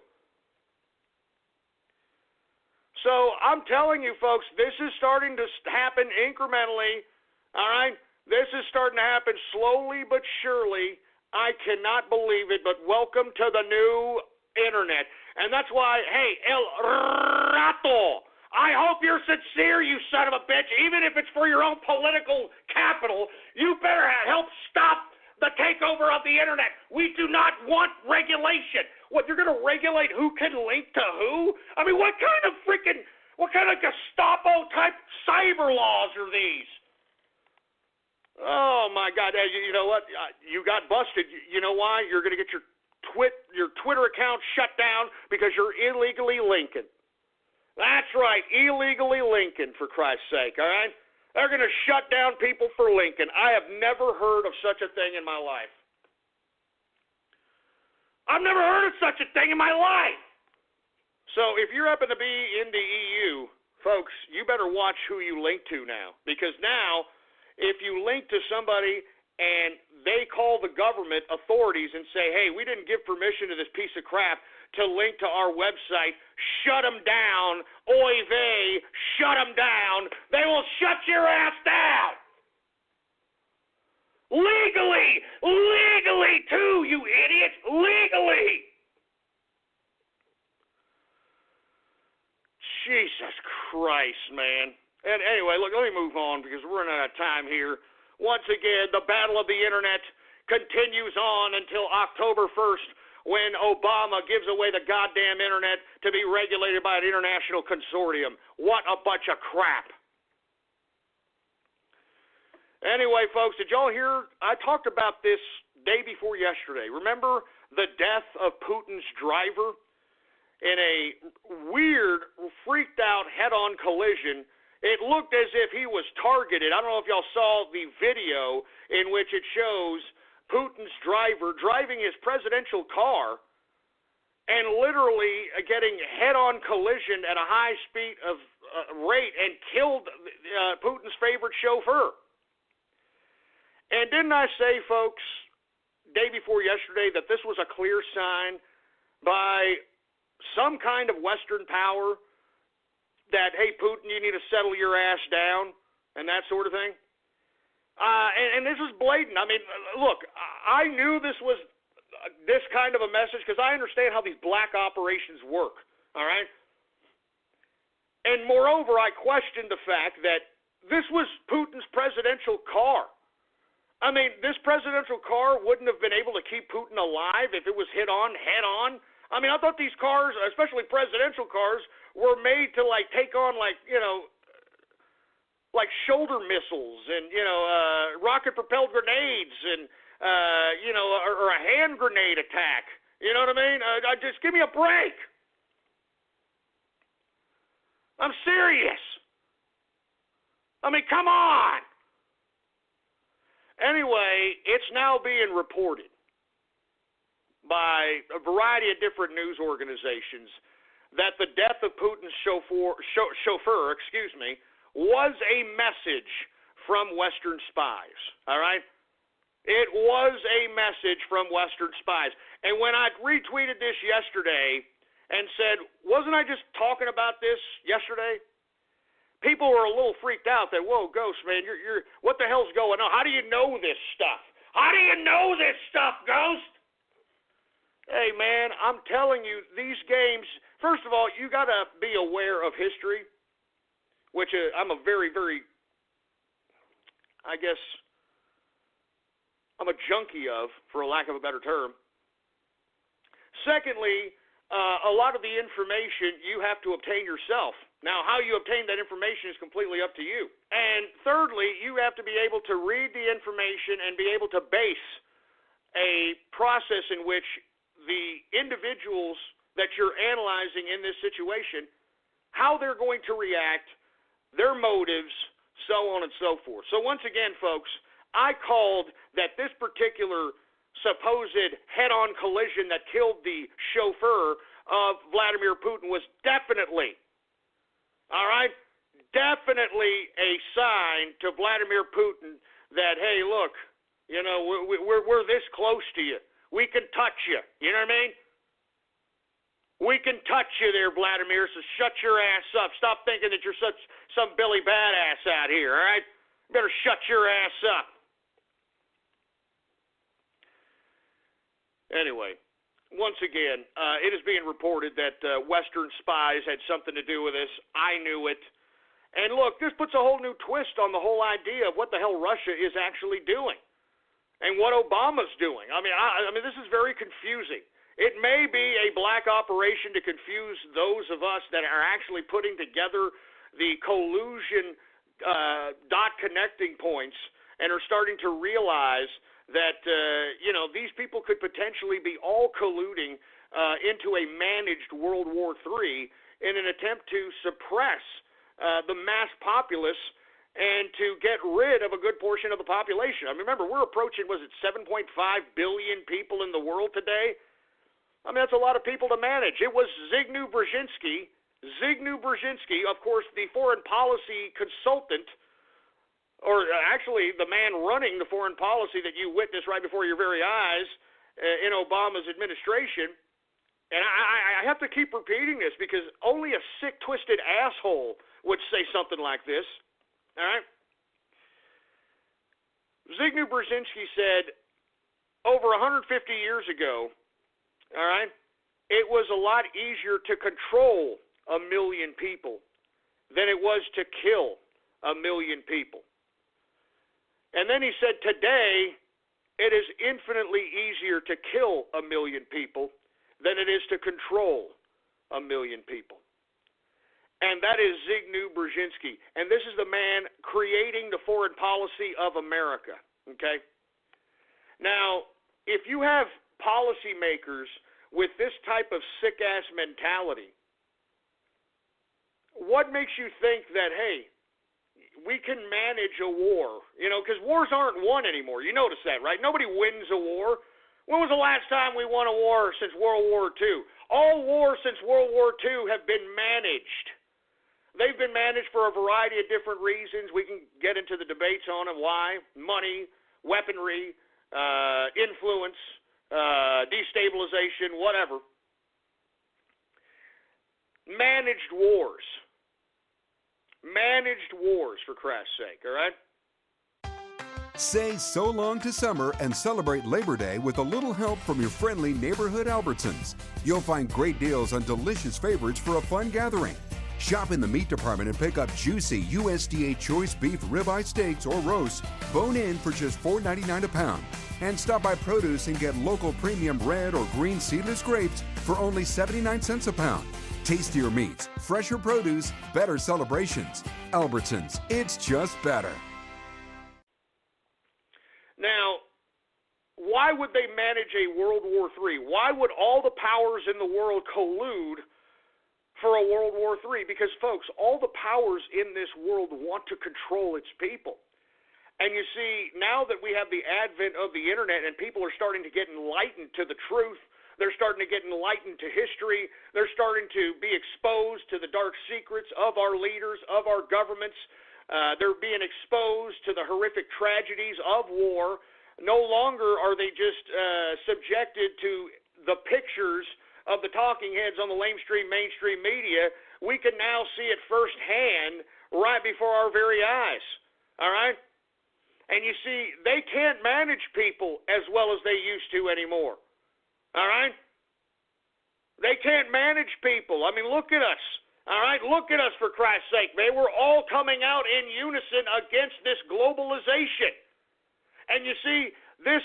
E: So I'm telling you, folks, this is starting to happen incrementally, all right? This is starting to happen slowly but surely. I cannot believe it, but welcome to the new internet. And that's why, hey, El Rato, I hope you're sincere, you son of a bitch. Even if it's for your own political capital, you better help stop the takeover of the internet. We do not want regulation. What, you're going to regulate who can link to who? I mean, what kind of Gestapo-type cyber laws are these? Oh, my God. You know what? You got busted. You know why? You're going to get your Twitter account shut down because you're illegally linking. That's right, illegally linking, for Christ's sake, all right? They're going to shut down people for linking. I have never heard of such a thing in my life. I've never heard of such a thing in my life. So if you happen to be in the EU, folks, you better watch who you link to now. Because now, if you link to somebody and they call the government authorities and say, hey, we didn't give permission to this piece of crap to link to our website, shut them down, oy vey, shut them down, they will shut your ass down. Legally too, you idiots, legally. Jesus Christ, man. And anyway, look, let me move on because we're running out of time here. Once again, the battle of the internet continues on until October 1st when Obama gives away the goddamn internet to be regulated by an international consortium. What a bunch of crap. Anyway, folks, did y'all hear? I talked about this day before yesterday. Remember the death of Putin's driver in a weird, freaked-out head-on collision? It looked as if he was targeted. I don't know if y'all saw the video in which it shows Putin's driver driving his presidential car and literally getting head-on collision at a high speed of rate and killed Putin's favorite chauffeur. And didn't I say, folks, day before yesterday, that this was a clear sign by some kind of Western power that, hey, Putin, you need to settle your ass down and that sort of thing? And this is blatant. I mean, look, I knew this was this kind of a message because I understand how these black operations work, all right? And moreover, I questioned the fact that this was Putin's presidential car. I mean, this presidential car wouldn't have been able to keep Putin alive if it was head on. I mean, I thought these cars, especially presidential cars, were made to, like, take on, like, you know, like shoulder missiles and, you know, rocket-propelled grenades and, you know, or a hand grenade attack. You know what I mean? Just give me a break. I'm serious. I mean, come on. Anyway, it's now being reported by a variety of different news organizations that the death of Putin's chauffeur, was a message from Western spies, all right? It was a message from Western spies. And when I retweeted this yesterday and said, wasn't I just talking about this yesterday? People were a little freaked out that, whoa, Ghost, man, you're what the hell's going on? How do you know this stuff? How do you know this stuff, Ghost? Hey, man, I'm telling you, these games, first of all, you got to be aware of history, which I'm a very, very I guess, I'm a junkie of, for a lack of a better term. Secondly, a lot of the information you have to obtain yourself. Now, how you obtain that information is completely up to you. And thirdly, you have to be able to read the information and be able to base a process in which the individuals that you're analyzing in this situation, how they're going to react, their motives, so on and so forth. So once again, folks, I called that this particular supposed head-on collision that killed the chauffeur of Vladimir Putin was definitely, all right, definitely a sign to Vladimir Putin that, hey, look, you know, we're this close to you. We can touch you. You know what I mean? We can touch you there, Vladimir, so shut your ass up. Stop thinking that you're some Billy Badass out here, all right? You better shut your ass up. Anyway, once again, it is being reported that Western spies had something to do with this. I knew it. And look, this puts a whole new twist on the whole idea of what the hell Russia is actually doing and what Obama's doing. I mean, this is very confusing. It may be a black operation to confuse those of us that are actually putting together the collusion dot connecting points and are starting to realize that, you know, these people could potentially be all colluding into a managed World War III in an attempt to suppress the mass populace and to get rid of a good portion of the population. I mean, remember, we're approaching, was it 7.5 billion people in the world today? I mean, that's a lot of people to manage. It was Zbigniew Brzezinski, of course, the foreign policy consultant, or actually the man running the foreign policy that you witnessed right before your very eyes in Obama's administration. And I have to keep repeating this because only a sick, twisted asshole would say something like this. All right? Zbigniew Brzezinski said over 150 years ago, all right, it was a lot easier to control 1 million people than it was to kill 1 million people. And then he said, today, it is infinitely easier to kill 1 million people than it is to control 1 million people. And that is Zbigniew Brzezinski. And this is the man creating the foreign policy of America. Okay? Now, if you have policymakers with this type of sick-ass mentality, what makes you think that, hey, we can manage a war? You know, because wars aren't won anymore. You notice that, right? Nobody wins a war. When was the last time we won a war since World War II? All wars since World War II have been managed. They've been managed for a variety of different reasons. We can get into the debates on them. Why? Money, weaponry, influence, destabilization, whatever. Managed wars. Managed wars, for Christ's sake, all right?
I: Say so long to summer and celebrate Labor Day with a little help from your friendly neighborhood Albertsons. You'll find great deals on delicious favorites for a fun gathering. Shop in the meat department and pick up juicy USDA choice beef ribeye steaks or roasts, bone-in for just $4.99 a pound. And stop by produce and get local premium red or green seedless grapes for only 79 cents a pound. Tastier meats, fresher produce, better celebrations. Albertsons, it's just better.
E: Now, why would they manage a World War III? Why would all the powers in the world collude for a World War III? Because, folks, all the powers in this world want to control its people. And you see, now that we have the advent of the internet and people are starting to get enlightened to the truth, they're starting to get enlightened to history, they're starting to be exposed to the dark secrets of our leaders, of our governments. They're being exposed to the horrific tragedies of war. No longer are they just subjected to the pictures of the talking heads on the mainstream media. We can now see it firsthand right before our very eyes. All right? And you see, they can't manage people as well as they used to anymore. All right? They can't manage people. I mean, look at us. All right, look at us, for Christ's sake, man. We're all coming out in unison against this globalization. And you see, this,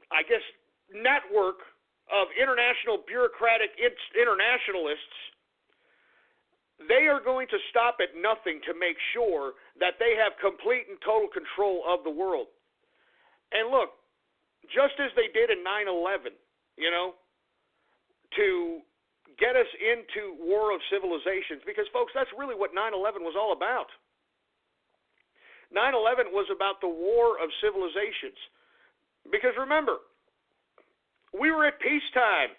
E: I guess, network of international bureaucratic internationalists, they are going to stop at nothing to make sure that they have complete and total control of the world. And look, just as they did in 9/11, you know, to get us into war of civilizations, because, folks, that's really what 9/11 was all about. 9/11 was about the war of civilizations. Because remember, we were at peacetime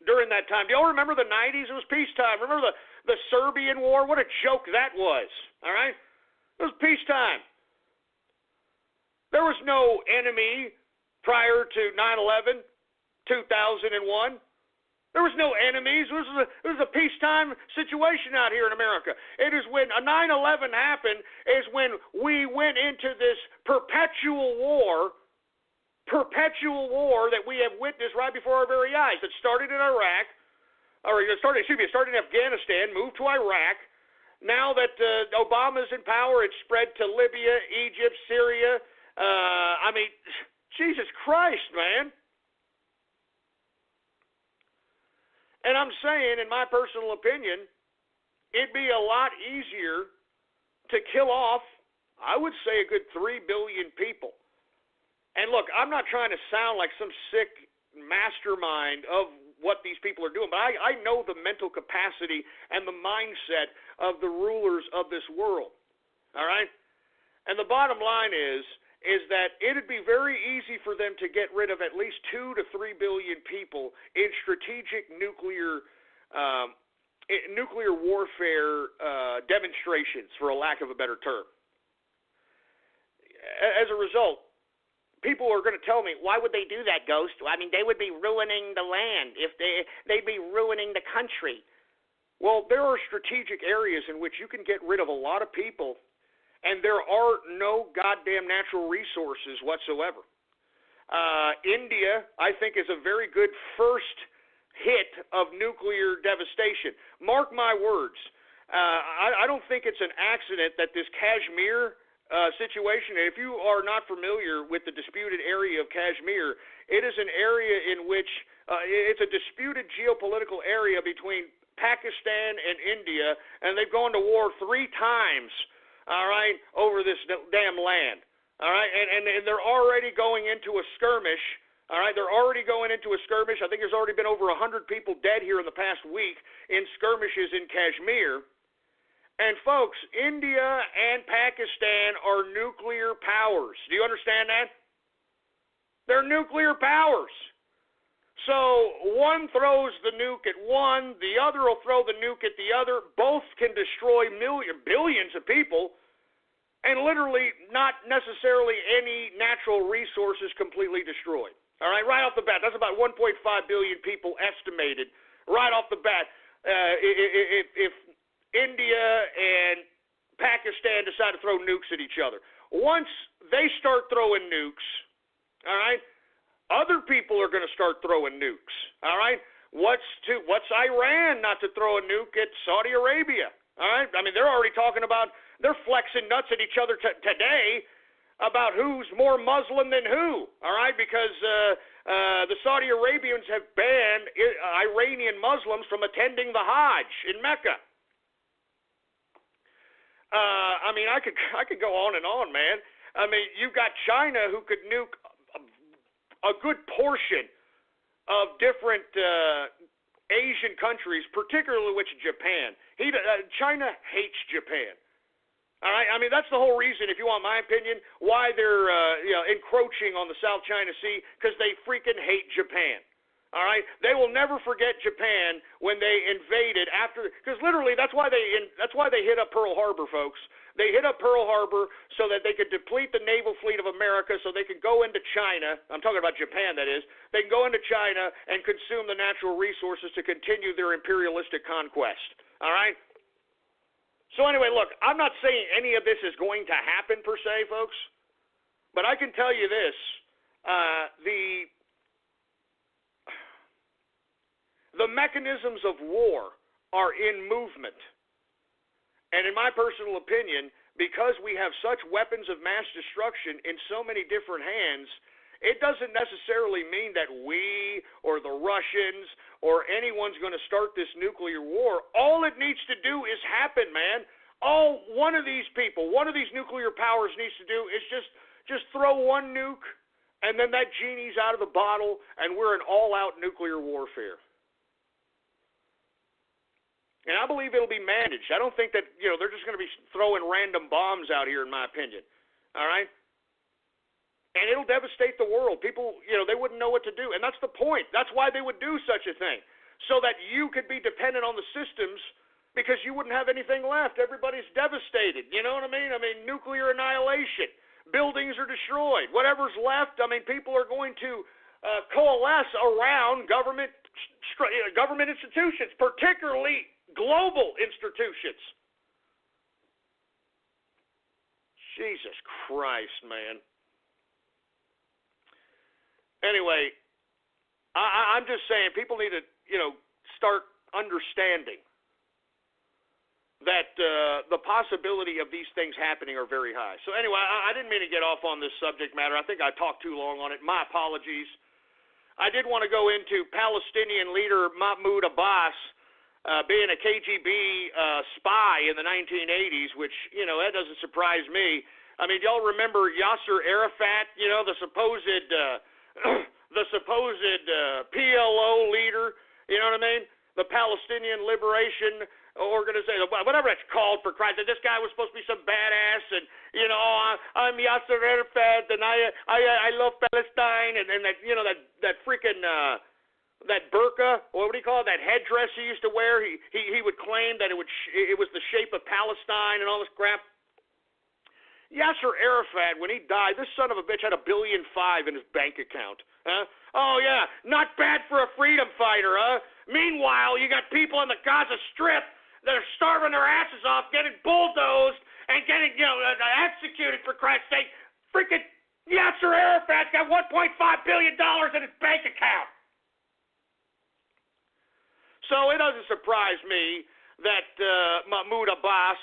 E: during that time. Do y'all remember the 90s? It was peacetime. Remember the Serbian war? What a joke that was, all right? It was peacetime. There was no enemy prior to 9/11, 2001. There was no enemies. It was a peacetime situation out here in America. It is when 9/11 happened is when we went into this perpetual war that we have witnessed right before our very eyes. It started in Iraq, it started in Afghanistan, moved to Iraq. Now that Obama's in power, it's spread to Libya, Egypt, Syria. I mean, Jesus Christ, man. And I'm saying, in my personal opinion, it'd be a lot easier to kill off, I would say, a good 3 billion people. And look, I'm not trying to sound like some sick mastermind of what these people are doing, but I know the mental capacity and the mindset of the rulers of this world. All right? And the bottom line is that it'd be very easy for them to get rid of at least 2 to 3 billion people in strategic nuclear warfare demonstrations, for a lack of a better term. As a result, people are going to tell me, why would they do that, Ghost? I mean, they would be ruining the land. If they'd be ruining the country. Well, there are strategic areas in which you can get rid of a lot of people, and there are no goddamn natural resources whatsoever. India, I think, is a very good first hit of nuclear devastation. Mark my words. I don't think it's an accident that this Kashmir situation, if you are not familiar with the disputed area of Kashmir, it is an area in which it's a disputed geopolitical area between Pakistan and India, and they've gone to war 3 times, all right, over this damn land, all right, and they're already going into a skirmish, all right, they're already going into a skirmish. I think there's already been over 100 people dead here in the past week in skirmishes in Kashmir. And folks, India and Pakistan are nuclear powers. Do you understand that? They're nuclear powers. So one throws the nuke at one, the other will throw the nuke at the other. Both can destroy billions of people, and literally not necessarily any natural resources completely destroyed. All right, right off the bat, that's about 1.5 billion people estimated right off the bat. If India and Pakistan decide to throw nukes at each other. Once they start throwing nukes, all right, other people are going to start throwing nukes, all right? What's Iran not to throw a nuke at Saudi Arabia, all right? I mean, they're already talking about, they're flexing nuts at each other today about who's more Muslim than who, all right? Because the Saudi Arabians have banned Iranian Muslims from attending the Hajj in Mecca. I mean, I could go on and on, man. I mean, you've got China who could nuke a good portion of different Asian countries, particularly which Japan. China hates Japan. All right, I mean, that's the whole reason, if you want my opinion, why they're encroaching on the South China Sea, because they freaking hate Japan. All right, they will never forget Japan when they invaded because literally that's why they hit up Pearl Harbor, folks. They hit up Pearl Harbor so that they could deplete the naval fleet of America, so they could go into China. I'm talking about Japan, that is. They can go into China and consume the natural resources to continue their imperialistic conquest. All right. So anyway, look, I'm not saying any of this is going to happen per se, folks, but I can tell you this: the mechanisms of war are in movement. And in my personal opinion, because we have such weapons of mass destruction in so many different hands, it doesn't necessarily mean that we or the Russians or anyone's going to start this nuclear war. All it needs to do is happen, man. All one of these people, one of these nuclear powers needs to do is just throw one nuke, and then that genie's out of the bottle, and we're in all-out nuclear warfare. And I believe it'll be managed. I don't think that, they're just going to be throwing random bombs out here, in my opinion. All right? And it'll devastate the world. People, they wouldn't know what to do. And that's the point. That's why they would do such a thing. So that you could be dependent on the systems because you wouldn't have anything left. Everybody's devastated. You know what I mean? Nuclear annihilation. Buildings are destroyed. Whatever's left, people are going to coalesce around government institutions, particularly global institutions. Jesus Christ, man. Anyway, I'm just saying people need to, start understanding that the possibility of these things happening are very high. So anyway, I didn't mean to get off on this subject matter. I think I talked too long on it. My apologies. I did want to go into Palestinian leader Mahmoud Abbas being a KGB spy in the 1980s, which, that doesn't surprise me. Do y'all remember Yasser Arafat, the supposed PLO leader, you know what I mean? The Palestinian Liberation Organization, whatever it's called, for Christ. This guy was supposed to be some badass, and I'm Yasser Arafat, and I love Palestine, and that that freaking that burqa, what do you call it? That headdress he used to wear. He would claim that it was the shape of Palestine and all this crap. Yasser Arafat, when he died, this son of a bitch had $1.5 billion in his bank account. Huh? Oh, yeah, not bad for a freedom fighter, huh? Meanwhile, you got people in the Gaza Strip that are starving their asses off, getting bulldozed, and getting, executed, for Christ's sake. Freaking Yasser Arafat's got $1.5 billion in his bank account. So it doesn't surprise me that Mahmoud Abbas,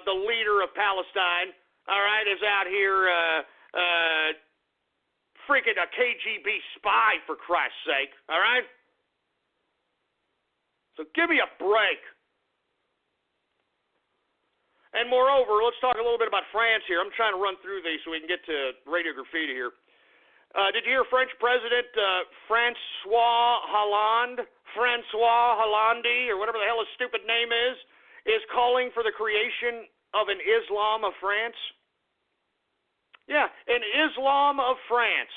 E: the leader of Palestine, all right, is out here freaking a KGB spy, for Christ's sake, all right? So give me a break. And moreover, let's talk a little bit about France here. I'm trying to run through these so we can get to Radio Graffiti here. Did you hear French President Francois Hollande, or whatever the hell his stupid name is calling for the creation of an Islam of France? Yeah, an Islam of France.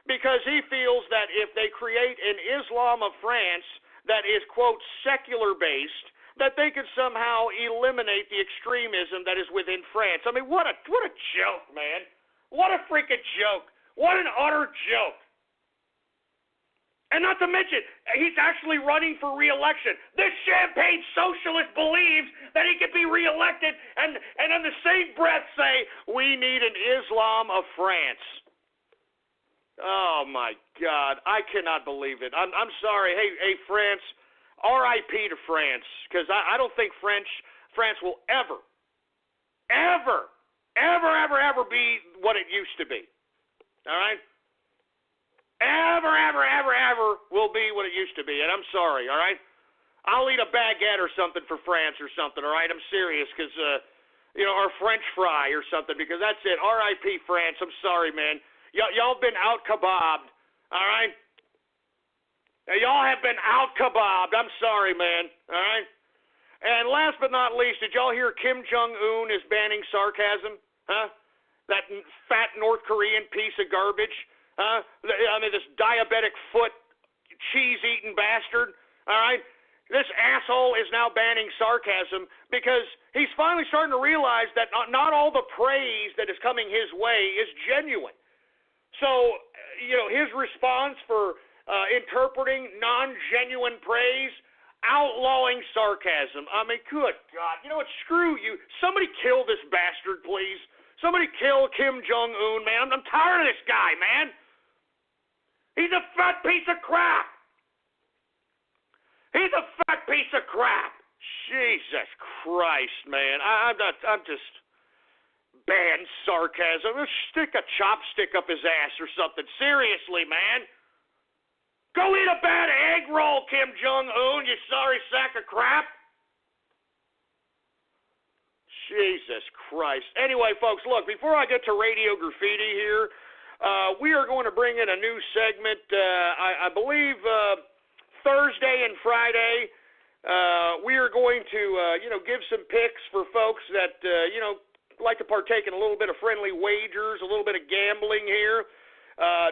E: Because he feels that if they create an Islam of France that is, quote, secular-based, that they could somehow eliminate the extremism that is within France. What a joke, man. What a freaking joke. What an utter joke. And not to mention, he's actually running for re-election. This champagne socialist believes that he can be re-elected and in the same breath say, we need an Islam of France. Oh, my God. I cannot believe it. I'm sorry. Hey, France, R.I.P. to France, because I don't think France will ever be what it used to be. All right? Ever will be what it used to be, and I'm sorry, all right? I'll eat a baguette or something for France or something, all right? I'm serious, because, or French fry or something, because that's it. R.I.P. France, I'm sorry, man. Y'all been out-kebabbed, all right? Y'all have been out-kebabbed. I'm sorry, man, all right? And last but not least, did y'all hear Kim Jong-un is banning sarcasm? Huh? That fat North Korean piece of garbage? This diabetic foot, cheese-eating bastard, all right? This asshole is now banning sarcasm because he's finally starting to realize that not all the praise that is coming his way is genuine. So, his response for interpreting non-genuine praise, outlawing sarcasm. Good God. You know what? Screw you. Somebody kill this bastard, please. Somebody kill Kim Jong-un, man. I'm tired of this guy, man. He's a fat piece of crap. He's a fat piece of crap. Jesus Christ, man. I'm just bad sarcasm. Stick a chopstick up his ass or something. Seriously, man. Go eat a bad egg roll, Kim Jong-un, you sorry sack of crap. Jesus Christ. Anyway, folks, look, before I get to Radio Graffiti here, we are going to bring in a new segment, I believe Thursday and Friday. We are going to, give some picks for folks that, like to partake in a little bit of friendly wagers, a little bit of gambling here.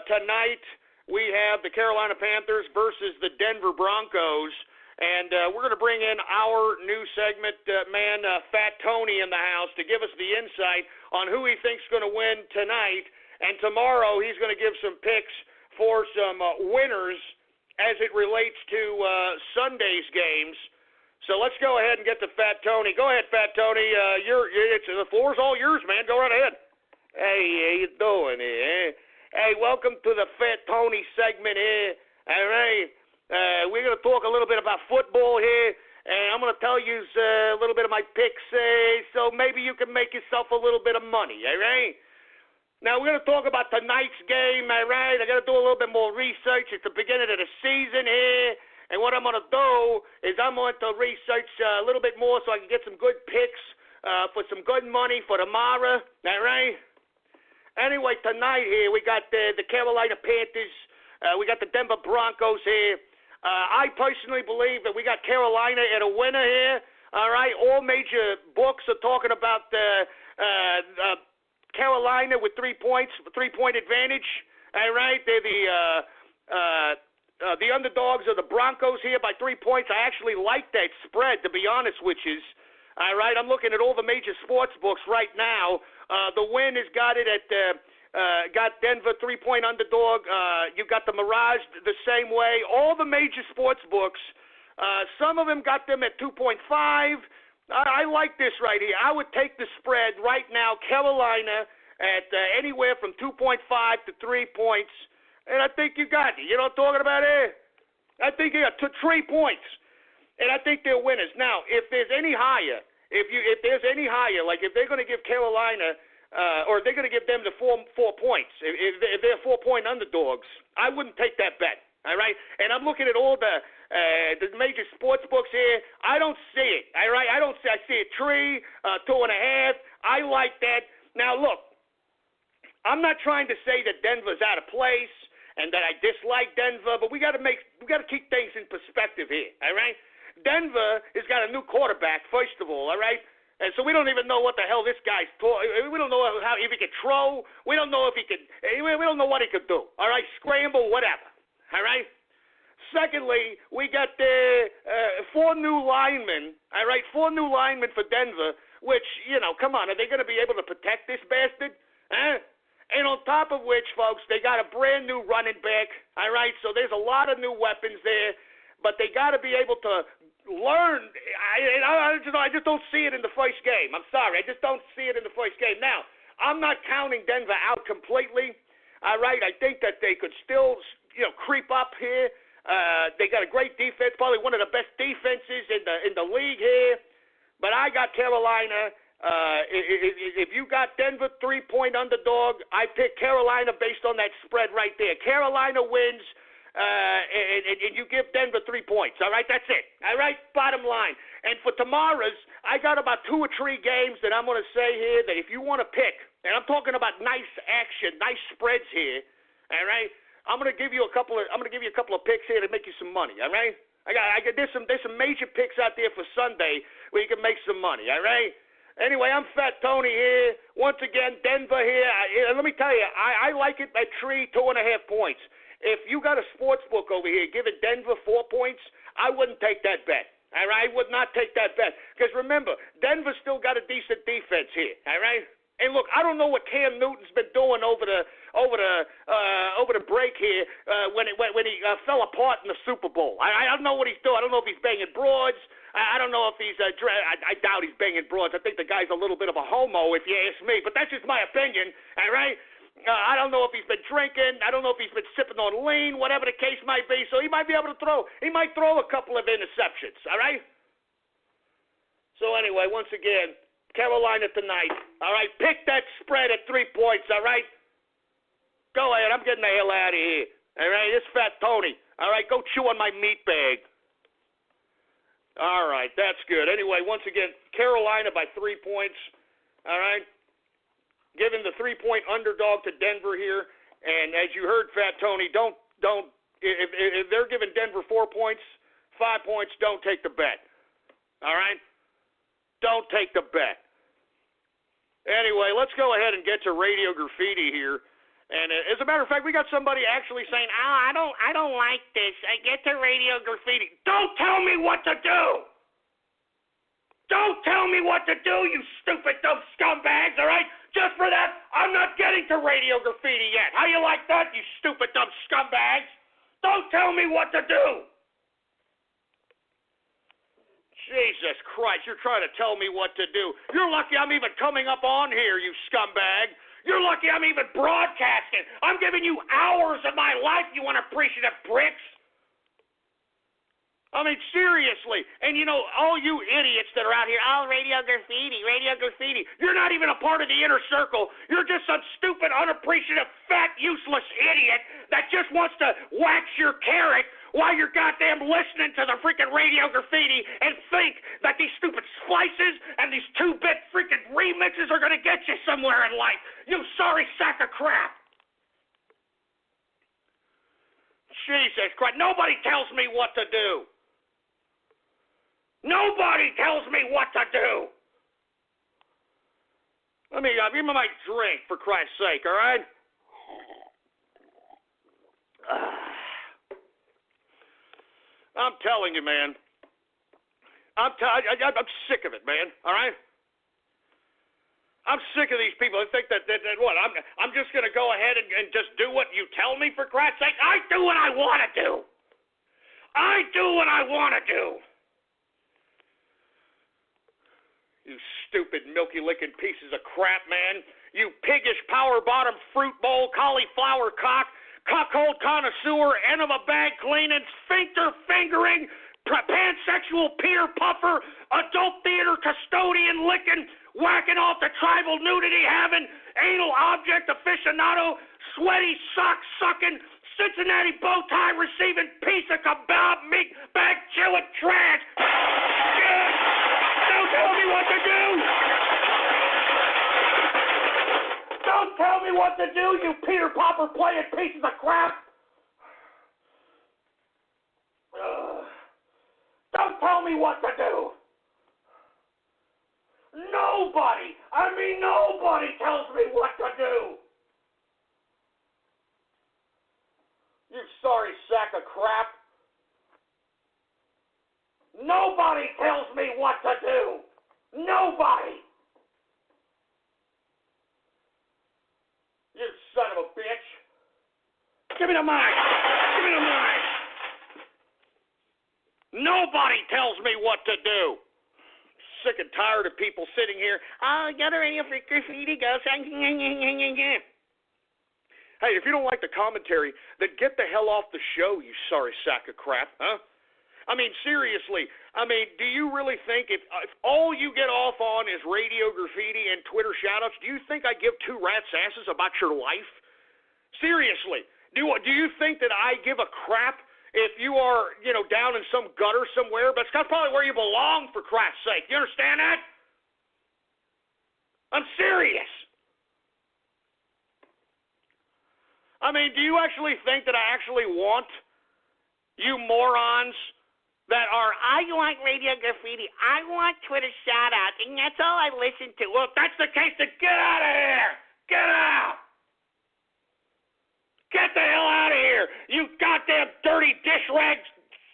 E: Tonight, we have the Carolina Panthers versus the Denver Broncos, and we're going to bring in our new segment, Fat Tony in the house, to give us the insight on who he thinks is going to win tonight, and tomorrow he's going to give some picks for some winners as it relates to Sunday's games. So let's go ahead and get to Fat Tony. Go ahead, Fat Tony. The floor's all yours, man. Go right ahead. Hey, how you doing here? Hey, welcome to the Fat Tony segment here. All right, we're going to talk a little bit about football here, and I'm going to tell you a little bit of my picks, so maybe you can make yourself a little bit of money, all right? Now, we're going to talk about tonight's game, all right? I got to do a little bit more research. It's the beginning of the season here, and what I'm going to do is I'm going to research a little bit more so I can get some good picks for some good money for tomorrow, all right? Anyway, tonight here, we got the Carolina Panthers. We got the Denver Broncos here. I personally believe that we got Carolina at a winner here. All right, all major books are talking about Carolina with 3 points, 3-point advantage. All right, they're the underdogs of the Broncos here by 3 points. I actually like that spread, to be honest with you. All right, I'm looking at all the major sports books right now. The win has got it at got Denver 3-point underdog. You got the Mirage the same way. All the major sports books, some of them got them at 2.5. I like this right here. I would take the spread right now, Carolina at anywhere from 2.5 to 3 points, and I think you got it. You know what I'm talking about here? I think you got 3 points, and I think they're winners. Now, if there's any higher, if there's any higher, like if they're going to give Carolina or they're going to give them the 4 points, if they're 4-point underdogs, I wouldn't take that bet. All right, and I'm looking at all the major sports books here. I don't see it. All right, I see it 3, 2.5. I like that. Now look, I'm not trying to say that Denver's out of place and that I dislike Denver, but we got to keep things in perspective here. All right. Denver has got a new quarterback, first of all right? And so we don't even know what the hell this guy's we don't know if he could throw. We don't know if he could. We don't know what he could do. All right, scramble, whatever. All right. Secondly, we got 4 new linemen. All right, 4 new linemen for Denver. Which, come on, are they going to be able to protect this bastard? Huh? And on top of which, folks, they got a brand new running back. All right, so there's a lot of new weapons there. But they got to be able to learn. I just don't see it in the first game. I'm sorry. I just don't see it in the first game. Now, I'm not counting Denver out completely. All right. I think that they could still, creep up here. They got a great defense, probably one of the best defenses in the league here. But I got Carolina. If you got Denver 3-point underdog, I pick Carolina based on that spread right there. Carolina wins. And you give Denver 3 points. All right, that's it. All right, bottom line. And for tomorrow's, I got about 2 or 3 games that I'm going to say here that if you want to pick, and I'm talking about nice action, nice spreads here. All right, I'm going to give you a couple of picks here to make you some money. All right, there's some major picks out there for Sunday where you can make some money. All right. Anyway, I'm Fat Tony here. Once again, Denver here. Let me tell you, I like it at 2.5 points. If you got a sports book over here giving Denver 4 points, I wouldn't take that bet. All right, I would not take that bet because remember, Denver's still got a decent defense here. All right, and look, I don't know what Cam Newton's been doing over the break here when he fell apart in the Super Bowl. I don't know what he's doing. I don't know if he's banging broads. I don't know if he's I doubt he's banging broads. I think the guy's a little bit of a homo, if you ask me. But that's just my opinion. All right. I don't know if he's been drinking. I don't know if he's been sipping on lean, whatever the case might be. So he might be able to throw. He might throw a couple of interceptions, all right? So anyway, once again, Carolina tonight, all right? Pick that spread at 3 points, all right? Go ahead. I'm getting the hell out of here, all right? This Fat Tony, all right? Go chew on my meat bag. All right, that's good. Anyway, once again, Carolina by 3 points, all right? Giving the 3-point underdog to Denver here. And as you heard, Fat Tony, don't if they're giving Denver 4 points, 5 points, don't take the bet, all right? Don't take the bet. Anyway, let's go ahead and get to Radio Graffiti here. And as a matter of fact, we got somebody actually saying, "Oh, I don't like this. I get to Radio Graffiti." Don't tell me what to do. Don't tell me what to do, you stupid dumb scumbags, all right? Just for that, I'm not getting to Radio Graffiti yet. How you like that, you stupid dumb scumbags? Don't tell me what to do. Jesus Christ, you're trying to tell me what to do. You're lucky I'm even coming up on here, you scumbag. You're lucky I'm even broadcasting. I'm giving you hours of my life, you unappreciative pricks. I mean, seriously. And, you know, all you idiots that are out here, "Oh, Radio Graffiti, Radio Graffiti." You're not even a part of the inner circle. You're just some stupid, unappreciative, fat, useless idiot that just wants to wax your carrot while you're goddamn listening to the freaking Radio Graffiti and think that these stupid splices and these 2-bit freaking remixes are going to get you somewhere in life. You sorry sack of crap. Jesus Christ. Nobody tells me what to do. Nobody tells me what to do. Let me give me my drink, for Christ's sake, all right? I'm telling you, man. I'm sick of it, man, all right? I'm sick of these people that think that what, I'm just going to go ahead and just do what you tell me, for Christ's sake? I do what I want to do. I do what I want to do. You stupid, milky-licking pieces of crap, man. You piggish, power-bottom, fruit bowl, cauliflower cock, cuckold connoisseur, end-of-a-bag cleaning, sphincter-fingering, pansexual peer puffer, adult theater custodian licking, whacking off the tribal nudity having, anal object aficionado, sweaty sock-sucking, Cincinnati bow tie receiving piece of kebab meat bag chewing trash. Don't tell me what to do. Don't tell me what to do, you Peter Popper playing pieces of crap. Don't tell me what to do. Nobody tells me what to do. You sorry sack of crap. Nobody tells me what to do. Nobody. You son of a bitch. Give me the mic. Give me the mic. Nobody tells me what to do. Sick and tired of people sitting here. "Oh, you got a Radio for Graffiti goes." Hey, if you don't like the commentary, then get the hell off the show, you sorry sack of crap, huh? I mean, seriously. I mean, do you really think if all you get off on is Radio Graffiti and Twitter shoutouts, do you think I give two rat's asses about your life? Seriously. Do you think that I give a crap if you are, down in some gutter somewhere? But that's probably where you belong, for Christ's sake. You understand that? I'm serious. I mean, do you actually think that I actually want you morons that are, "I want Radio Graffiti, I want Twitter shout-out, and that's all I listen to"? Well, if that's the case, then get out of here. Get out. Get the hell out of here, you goddamn dirty dish rag,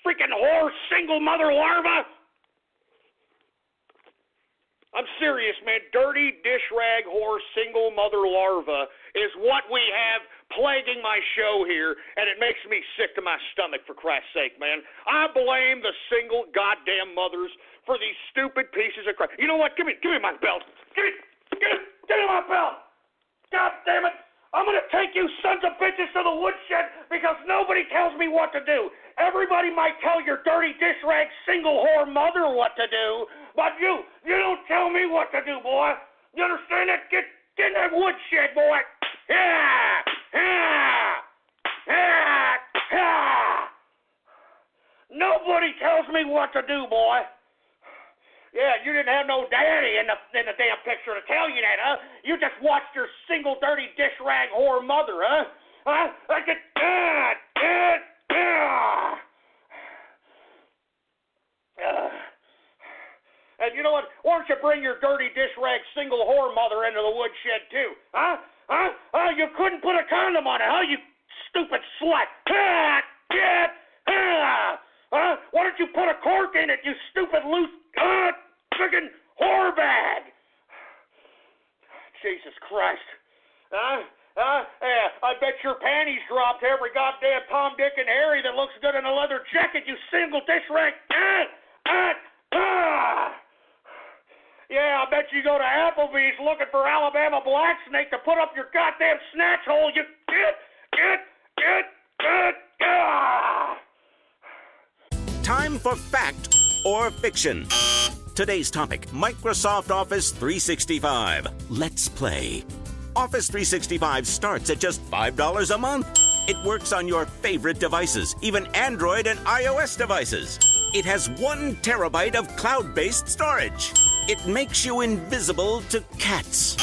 E: freaking whore, single mother larva. I'm serious, man. Dirty dish rag whore, single mother larva is what we have plaguing my show here, and it makes me sick to my stomach, for Christ's sake, man. I blame the single goddamn mothers for these stupid pieces of crap. You know what? Give me my belt. Give me my belt. God damn it. I'm going to take you sons of bitches to the woodshed because nobody tells me what to do. Everybody might tell your dirty dish rag single whore mother what to do, but you don't tell me what to do, boy. You understand that? Get in that woodshed, boy. Yeah! Yeah! Yeah! Yeah! Nobody tells me what to do, boy. Yeah, you didn't have no daddy in the damn picture to tell you that, huh? You just watched your single dirty dish rag whore mother, huh? Huh? And you know what? Why don't you bring your dirty dish rag single whore mother into the woodshed too, huh? Huh? You couldn't put a condom on it, huh? You stupid slut. Huh? Why don't you put a cork in it, you stupid loose friggin' whore bag? Jesus Christ. I bet your panties dropped every goddamn Tom, Dick, and Harry that looks good in a leather jacket, you single dish rag. Yeah, I bet you go to Applebee's looking for Alabama black snake to put up your goddamn snatch hole, you
A: Time for fact or fiction. Today's topic, Microsoft Office 365. Let's play. Office 365 starts at just $5 a month. It works on your favorite devices, even Android and iOS devices. It has 1 terabyte of cloud-based storage. It makes you invisible to cats.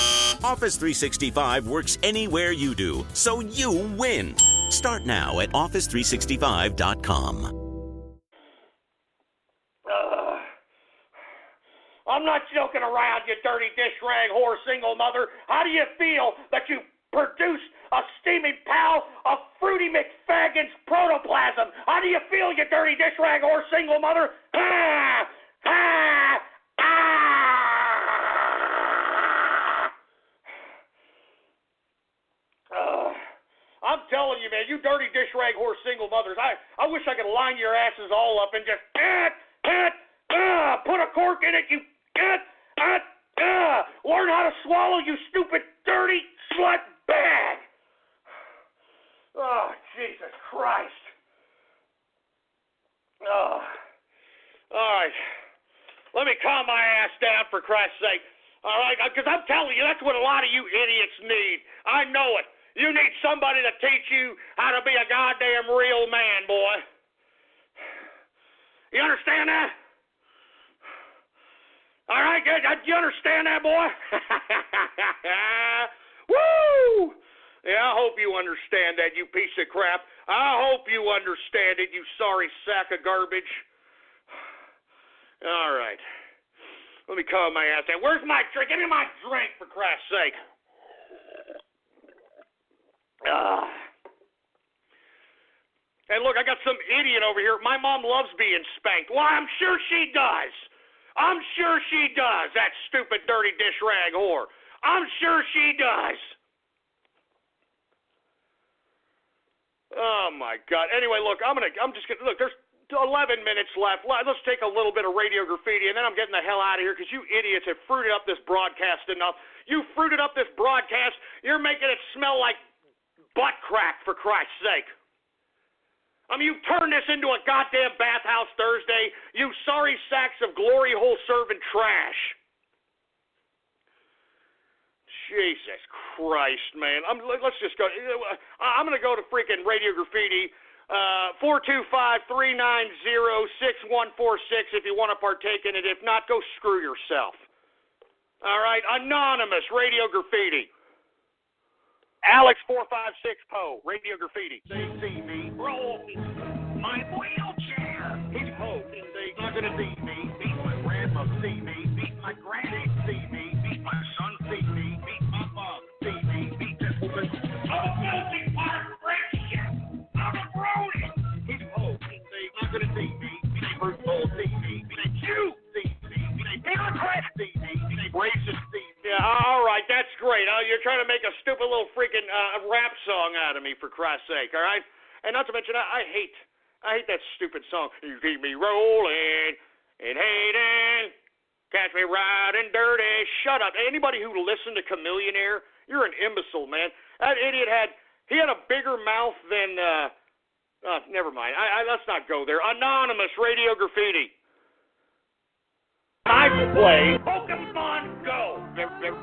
A: Office 365 works anywhere you do, so you win. Start now at office365.com.
E: I'm not joking around, you dirty dish rag whore single mother. How do you feel that you produced a steaming pile of Fruity McFaggin's protoplasm? How do you feel, you dirty dish rag whore single mother? I'm telling you, man, you dirty dish rag whore single mothers, I wish I could line your asses all up and just put a cork in it, you learn how to swallow, you stupid, dirty slut bag. Oh, Jesus Christ. Oh. All right. Let me calm my ass down, for Christ's sake. All right? Because I'm telling you, that's what a lot of you idiots need. I know it. You need somebody to teach you how to be a goddamn real man, boy. You understand that? All right, you understand that, boy? Woo! Yeah, I hope you understand that, you piece of crap. I hope you understand it, you sorry sack of garbage. All right. Let me calm my ass down. Where's my drink? Give me my drink, for Christ's sake. And look, I got some idiot over here. My mom loves being spanked. Well, I'm sure she does. I'm sure she does, that stupid, dirty dish rag whore. I'm sure she does. Oh, my God. Anyway, look, look, there's 11 minutes left. Let's take a little bit of radio graffiti, and then I'm getting the hell out of here because you idiots have fruited up this broadcast enough. You fruited up this broadcast. You're making it smell like butt crack, for Christ's sake. I mean, you turned this into a goddamn bathhouse Thursday, you sorry sacks of glory hole serving trash. Jesus Christ, man. Let's just go. I'm going to go to freaking Radio Graffiti, 425-390-6146 if you want to partake in it. If not, go screw yourself. All right? Anonymous Radio Graffiti. Alex456 Radio Graffiti.
C: They see me roll my wheelchair. He's hoping they're not gonna see me. Beat my grandma, see me. Beat my granny, see me. Beat my son, see me. Beat my mom, see me. Beat this woman. I'm a guilty part friendship. I'm a brony. He's hoping they're not gonna see me. They hurt all see me. They Jew see me. They Democrat see me. They racist see me.
E: Yeah, all right, that's great. You're trying to make a stupid little freaking rap song out of me, for Christ's sake, all right? And not to mention, I hate that stupid song. You keep me rolling and hating. Catch me riding dirty. Shut up. Anybody who listened to Chameleonaire, you're an imbecile, man. That idiot had a bigger mouth than, never mind. Let's not go there. Anonymous Radio Graffiti. I play Pokemon Go. I play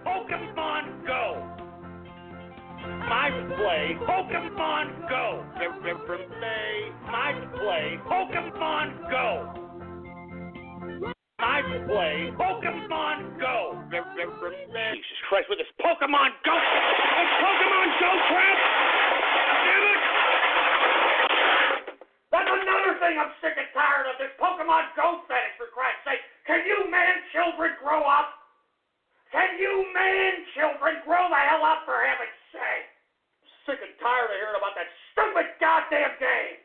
E: Pokemon Go. I play Pokemon Go. I play Pokemon Go. I play Pokemon Go. Jesus Christ, with this Pokemon Go! This Pokemon Go crap! Damn it! That's another thing I'm sick and tired of, this Pokemon Go fetish, for Christ's sake. Can you man-children grow up? Can you man-children grow the hell up, for heaven's sake? Sick and tired of hearing about that stupid goddamn game.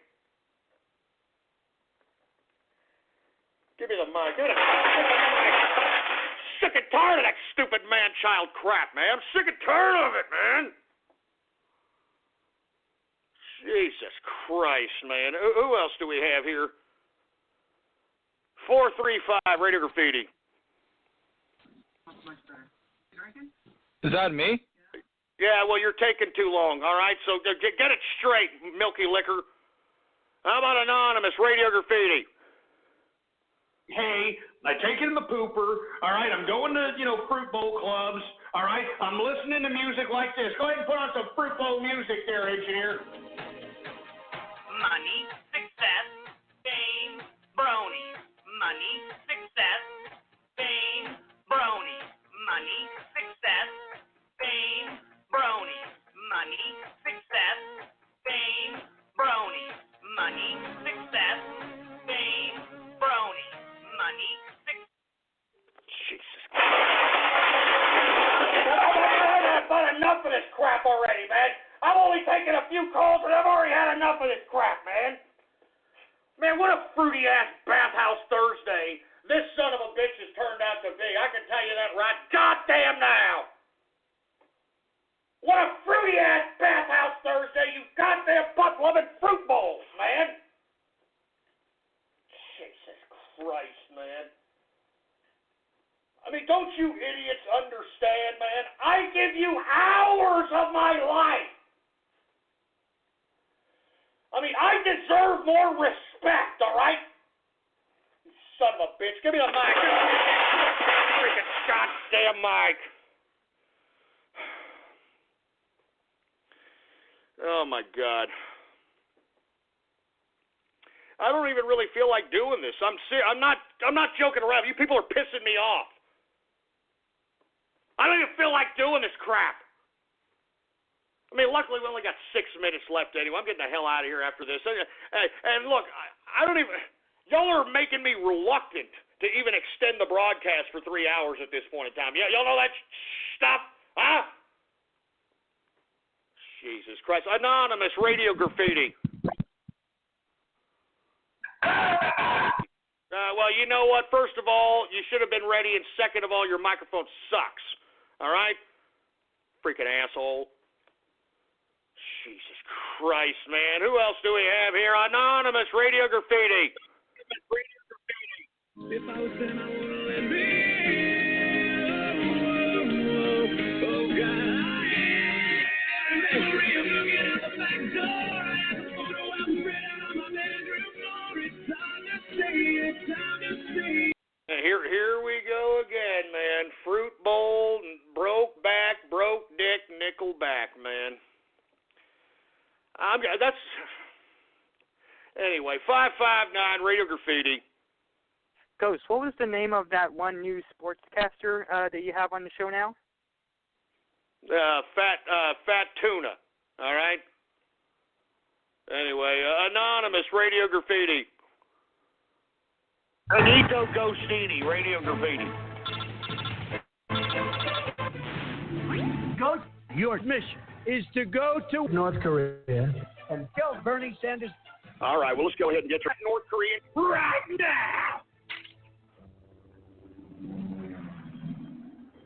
E: Give me the mic. Give me the mic. Sick and tired of that stupid man-child crap, man. I'm sick and tired of it, man. Jesus Christ, man. Who else do we have here? 435 Radio Graffiti.
J: Is that me?
E: Yeah, well, you're taking too long, all right? So get it straight, Milky Liquor. How about Anonymous Radio Graffiti?
C: Hey, I take it in the pooper. All right, I'm going to, fruit bowl clubs. All right, I'm listening to music like this. Go ahead and put on some fruit bowl music there, engineer.
K: Money, success, fame, bronies. Money, success, fame, bronies. Money, success, fame, bronies. Money, success, fame, bronies. Money, success, fame, bronies. Money, success.
E: Jesus Christ. I've had enough of this crap already, man. I've only taken a few calls, and I've already had enough of this crap, man. Man, what a fruity-ass bathhouse Thursday this son of a bitch has turned out to be. I can tell you that right goddamn now. What a fruity-ass bathhouse Thursday, you goddamn butt-loving fruit bowls, man. Jesus Christ, man. I mean, don't you idiots understand, man? I give you hours of my life. I mean, I deserve more respect, all right? You son of a bitch. Give me the mic. Freaking goddamn mic. Oh, my God. I don't even really feel like doing this. I'm not joking around. You people are pissing me off. I don't even feel like doing this crap. I mean, luckily we only got 6 minutes left anyway. I'm getting the hell out of here after this. And look, I don't even... Y'all are making me reluctant to even extend the broadcast for 3 hours at this point in time. Yeah, y'all know that stuff? Huh? Jesus Christ. Anonymous Radio Graffiti. Well, you know what? First of all, you should have been ready, and second of all, your microphone sucks. All right? Freaking asshole. Jesus Christ, man. Who else do we have here? Anonymous Radio Graffiti.
L: If I was then, I wouldn't let me. Oh, God, I am looking out the back door. I have a photo I'm spread out on my bedroom floor. It's time to see. It's time to see.
E: Here we go again, man. Fruit bowl, broke back, broke dick, nickel back, man. Anyway, 559 Radio Graffiti.
M: Ghost, what was the name of that one new sportscaster that you have on the show now?
E: Fat Tuna. All right. Anyway, Anonymous Radio Graffiti.
C: Benito Ghostini Radio Graffiti.
N: Ghost, your mission is to go to North Korea and kill Bernie Sanders.
C: All right, well, let's go ahead and get to North Korea right now.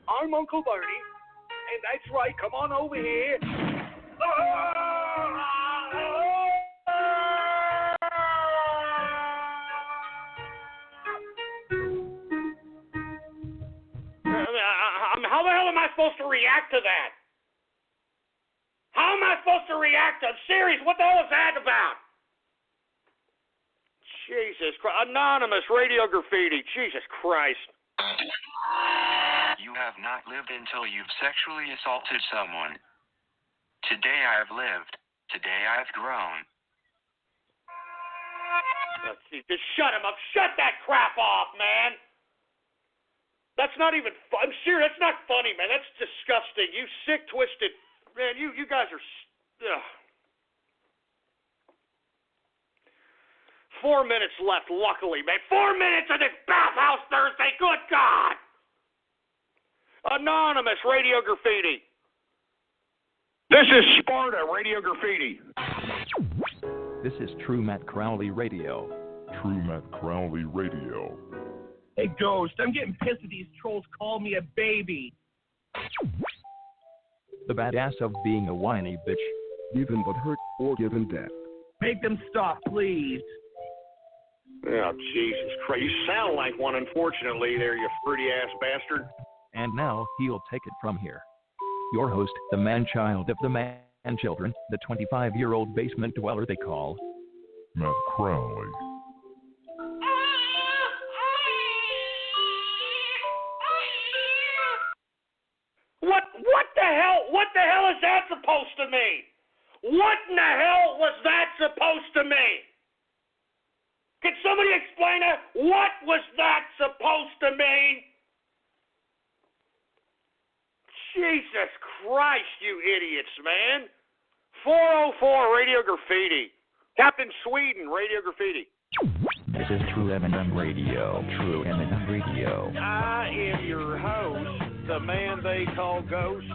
C: I'm Uncle Bernie, and that's right. Come on over here.
E: supposed to react to that? How am I supposed to react to it? Serious, what the hell is that about? Jesus Christ. Anonymous radio graffiti. Jesus Christ.
O: You have not lived until you've sexually assaulted someone. Today I have lived. Today I have grown.
E: Let's see. Just shut him up. Shut that crap off, man. That's not even fun. I'm serious. That's not funny, man. That's disgusting. You sick, twisted... Man, you guys are... Ugh. 4 minutes left, luckily, man. 4 minutes of this Bathhouse Thursday. Good God. Anonymous radio graffiti.
C: This is Sparta Radio Graffiti.
P: This is True Matt Crowley Radio.
Q: True Matt Crowley Radio.
R: Hey, Ghost, I'm getting pissed that these trolls call me a baby.
P: The badass of being a whiny bitch.
Q: Given but hurt or given death.
R: Make them stop, please.
C: Oh, Jesus Christ. You sound like one, unfortunately, there, you fruity-ass bastard.
P: And now, he'll take it from here. Your host, the man-child of the man-children, the 25-year-old basement dweller they call
Q: Matt Crowley.
E: What the hell is that supposed to mean? What in the hell was that supposed to mean? Can somebody explain it? What was that supposed to mean? Jesus Christ, you idiots, man. 404 Radio Graffiti. Captain Sweden, Radio Graffiti.
P: This is True M&M Radio. True M&M Radio.
E: I am your host, the man they call Ghost.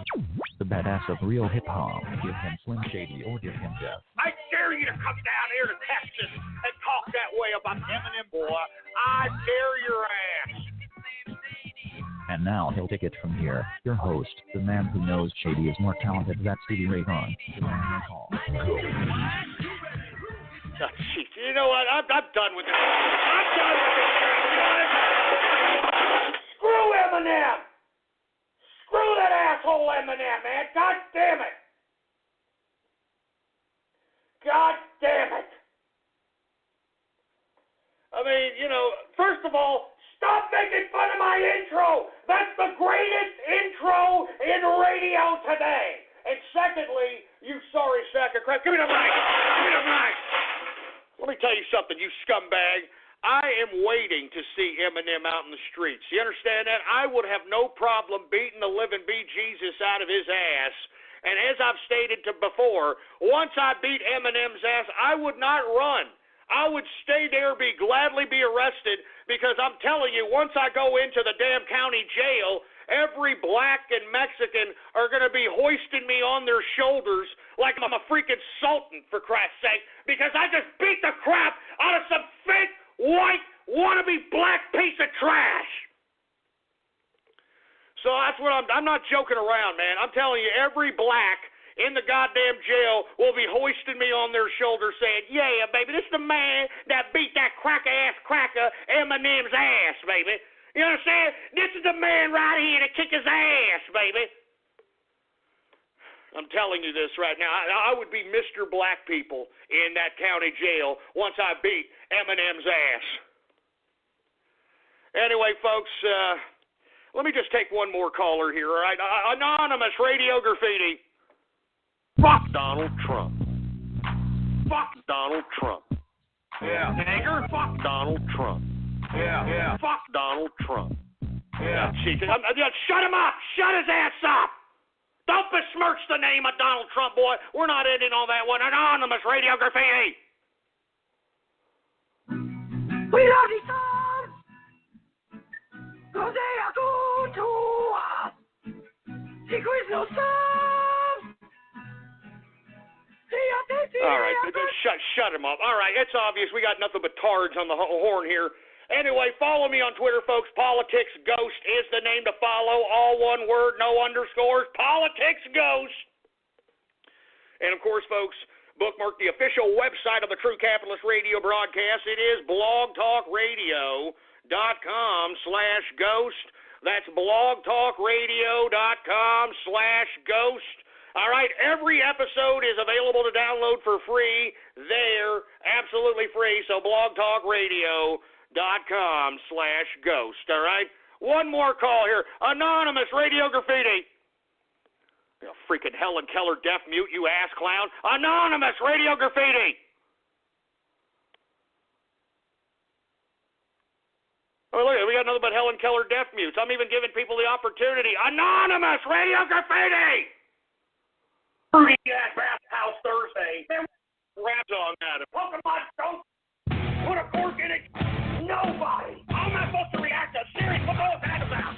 P: The badass of real hip-hop. Give him Slim Shady or give him death.
E: I dare you to come down here to Texas and talk that way about Eminem, boy. I dare your ass.
P: And now he'll take it from here. Your host, the man who knows Shady is more talented than Stevie Ray Vaughan. The man they call
E: Oh, geez. You know what? I'm done with this. I'm done with this crap. Screw Eminem. Screw that asshole Eminem, man. God damn it. God damn it. I mean, you know, first of all, stop making fun of my intro. That's the greatest intro in radio today. And secondly, you sorry sack of crap. Give me the mic. Give me the mic. Let me tell you something, you scumbag. I am waiting to see Eminem out in the streets. You understand that? I would have no problem beating the living bejesus out of his ass. And as I've stated before, once I beat Eminem's ass, I would not run. I would stay there, gladly be arrested, because I'm telling you, once I go into the damn county jail, every black and Mexican are going to be hoisting me on their shoulders like I'm a freaking sultan, for Christ's sake, because I just beat the crap out of some fake, white, wannabe black piece of trash. So that's what I'm not joking around, man. I'm telling you, every black in the goddamn jail will be hoisting me on their shoulders saying, yeah, baby, this is the man that beat that cracker Eminem's ass, baby. You understand? This is the man right here that kick his ass, baby. I'm telling you this right now. I would be Mr. Black People in that county jail once I beat Eminem's ass. Anyway, folks, let me just take one more caller here, all right? Anonymous Radio Graffiti. Fuck Donald Trump. Fuck Donald Trump.
C: Yeah.
E: Nigger, fuck Donald Trump.
C: Yeah.
E: Fuck Donald Trump.
C: Yeah.
E: Shut him up. Shut his ass up. Don't besmirch the name of Donald Trump, boy. We're not ending on that one. Anonymous Radio Graffiti.
L: We love you, son. 'Cause they are good to us. Secrets no son.
E: All right, shut him up. All right, it's obvious we got nothing but tards on the horn here. Anyway, follow me on Twitter, folks. Politics Ghost is the name to follow. All one word, no underscores. Politics Ghost. And, of course, folks, bookmark the official website of the True Capitalist Radio broadcast. It is blogtalkradio.com/ghost. That's blogtalkradio.com/ghost. All right, every episode is available to download for free there, absolutely free. So blogtalkradio.com/ghost. All right, one more call here. Anonymous Radio Graffiti. You know, freaking Helen Keller deaf mute, you ass clown. Anonymous Radio Graffiti. Oh, look, we got nothing but Helen Keller deaf mutes. I'm even giving people the opportunity. Anonymous Radio Graffiti!
C: Free at Bathhouse Thursday. Man, raps on that. Pokemon don't put a cork in it. Nobody. How am I supposed to react to serious? What was that about?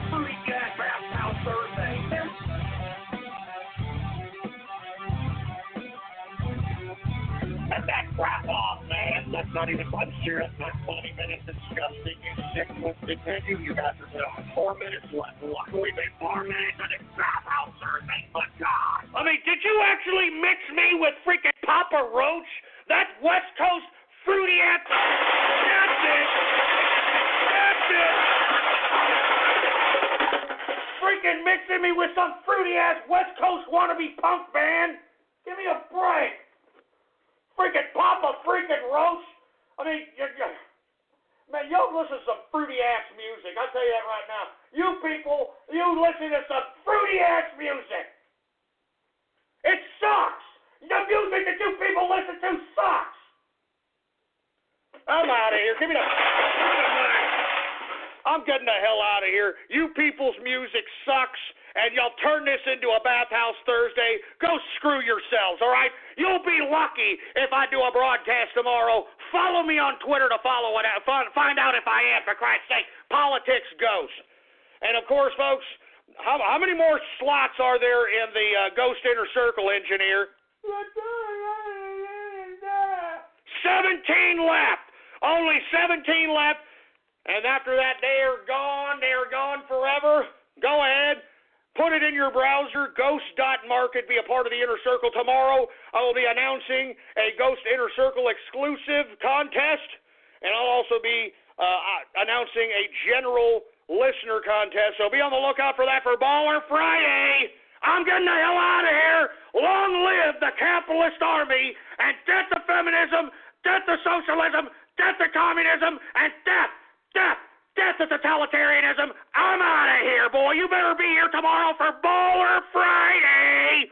C: Free at Bathhouse Thursday. Cut that crap off, man. That's not even fun. Serious. Not 20 minutes. Disgusting. You sick. Continue. You guys are down. 4 minutes left. Luckily, they 4 minutes and it's Bathhouse Thursday. But God.
E: I mean, did you actually mix me with freaking Papa Roach? That West Coast fruity ass. That's it. That's it. Freaking mixing me with some fruity ass West Coast wannabe punk band. Give me a break. Freaking Papa freaking Roach. I mean, man, y'all listen to some fruity ass music. I'll tell you that right now. You people, you listen to some fruity ass music. It sucks. The music that you people listen to sucks. I'm out of here. Give me the. I'm getting the hell out of here. You people's music sucks, and y'all turn this into a Bathhouse Thursday. Go screw yourselves, all right? You'll be lucky if I do a broadcast tomorrow. Follow me on Twitter to find out if I am, for Christ's sake. Politics Ghost. And, of course, folks, how many more slots are there in the Ghost Inner Circle, engineer? 17 left. Only 17 left. And after that, they are gone. They are gone forever. Go ahead. Put it in your browser, ghost.market, be a part of the Inner Circle. Tomorrow, I will be announcing a Ghost Inner Circle exclusive contest, and I'll also be announcing a general listener contest. So be on the lookout for that for Baller Friday. I'm getting the hell out of here. Long live the capitalist army, and death to feminism, death to socialism, death to communism, and death to totalitarianism. I'm out of here, boy. You better be here tomorrow for Baller Friday.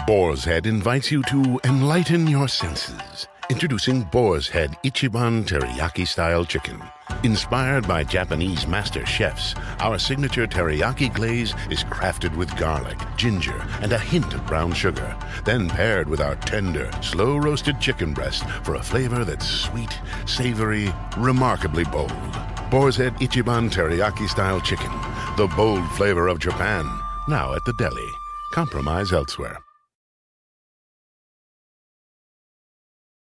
H: Boar's Head invites you to enlighten your senses. Introducing Boar's Head Ichiban Teriyaki-style chicken. Inspired by Japanese master chefs, our signature teriyaki glaze is crafted with garlic, ginger, and a hint of brown sugar, then paired with our tender, slow-roasted chicken breast for a flavor that's sweet, savory, remarkably bold. Boar's Head Ichiban Teriyaki-style chicken, the bold flavor of Japan, now at the deli. Compromise elsewhere.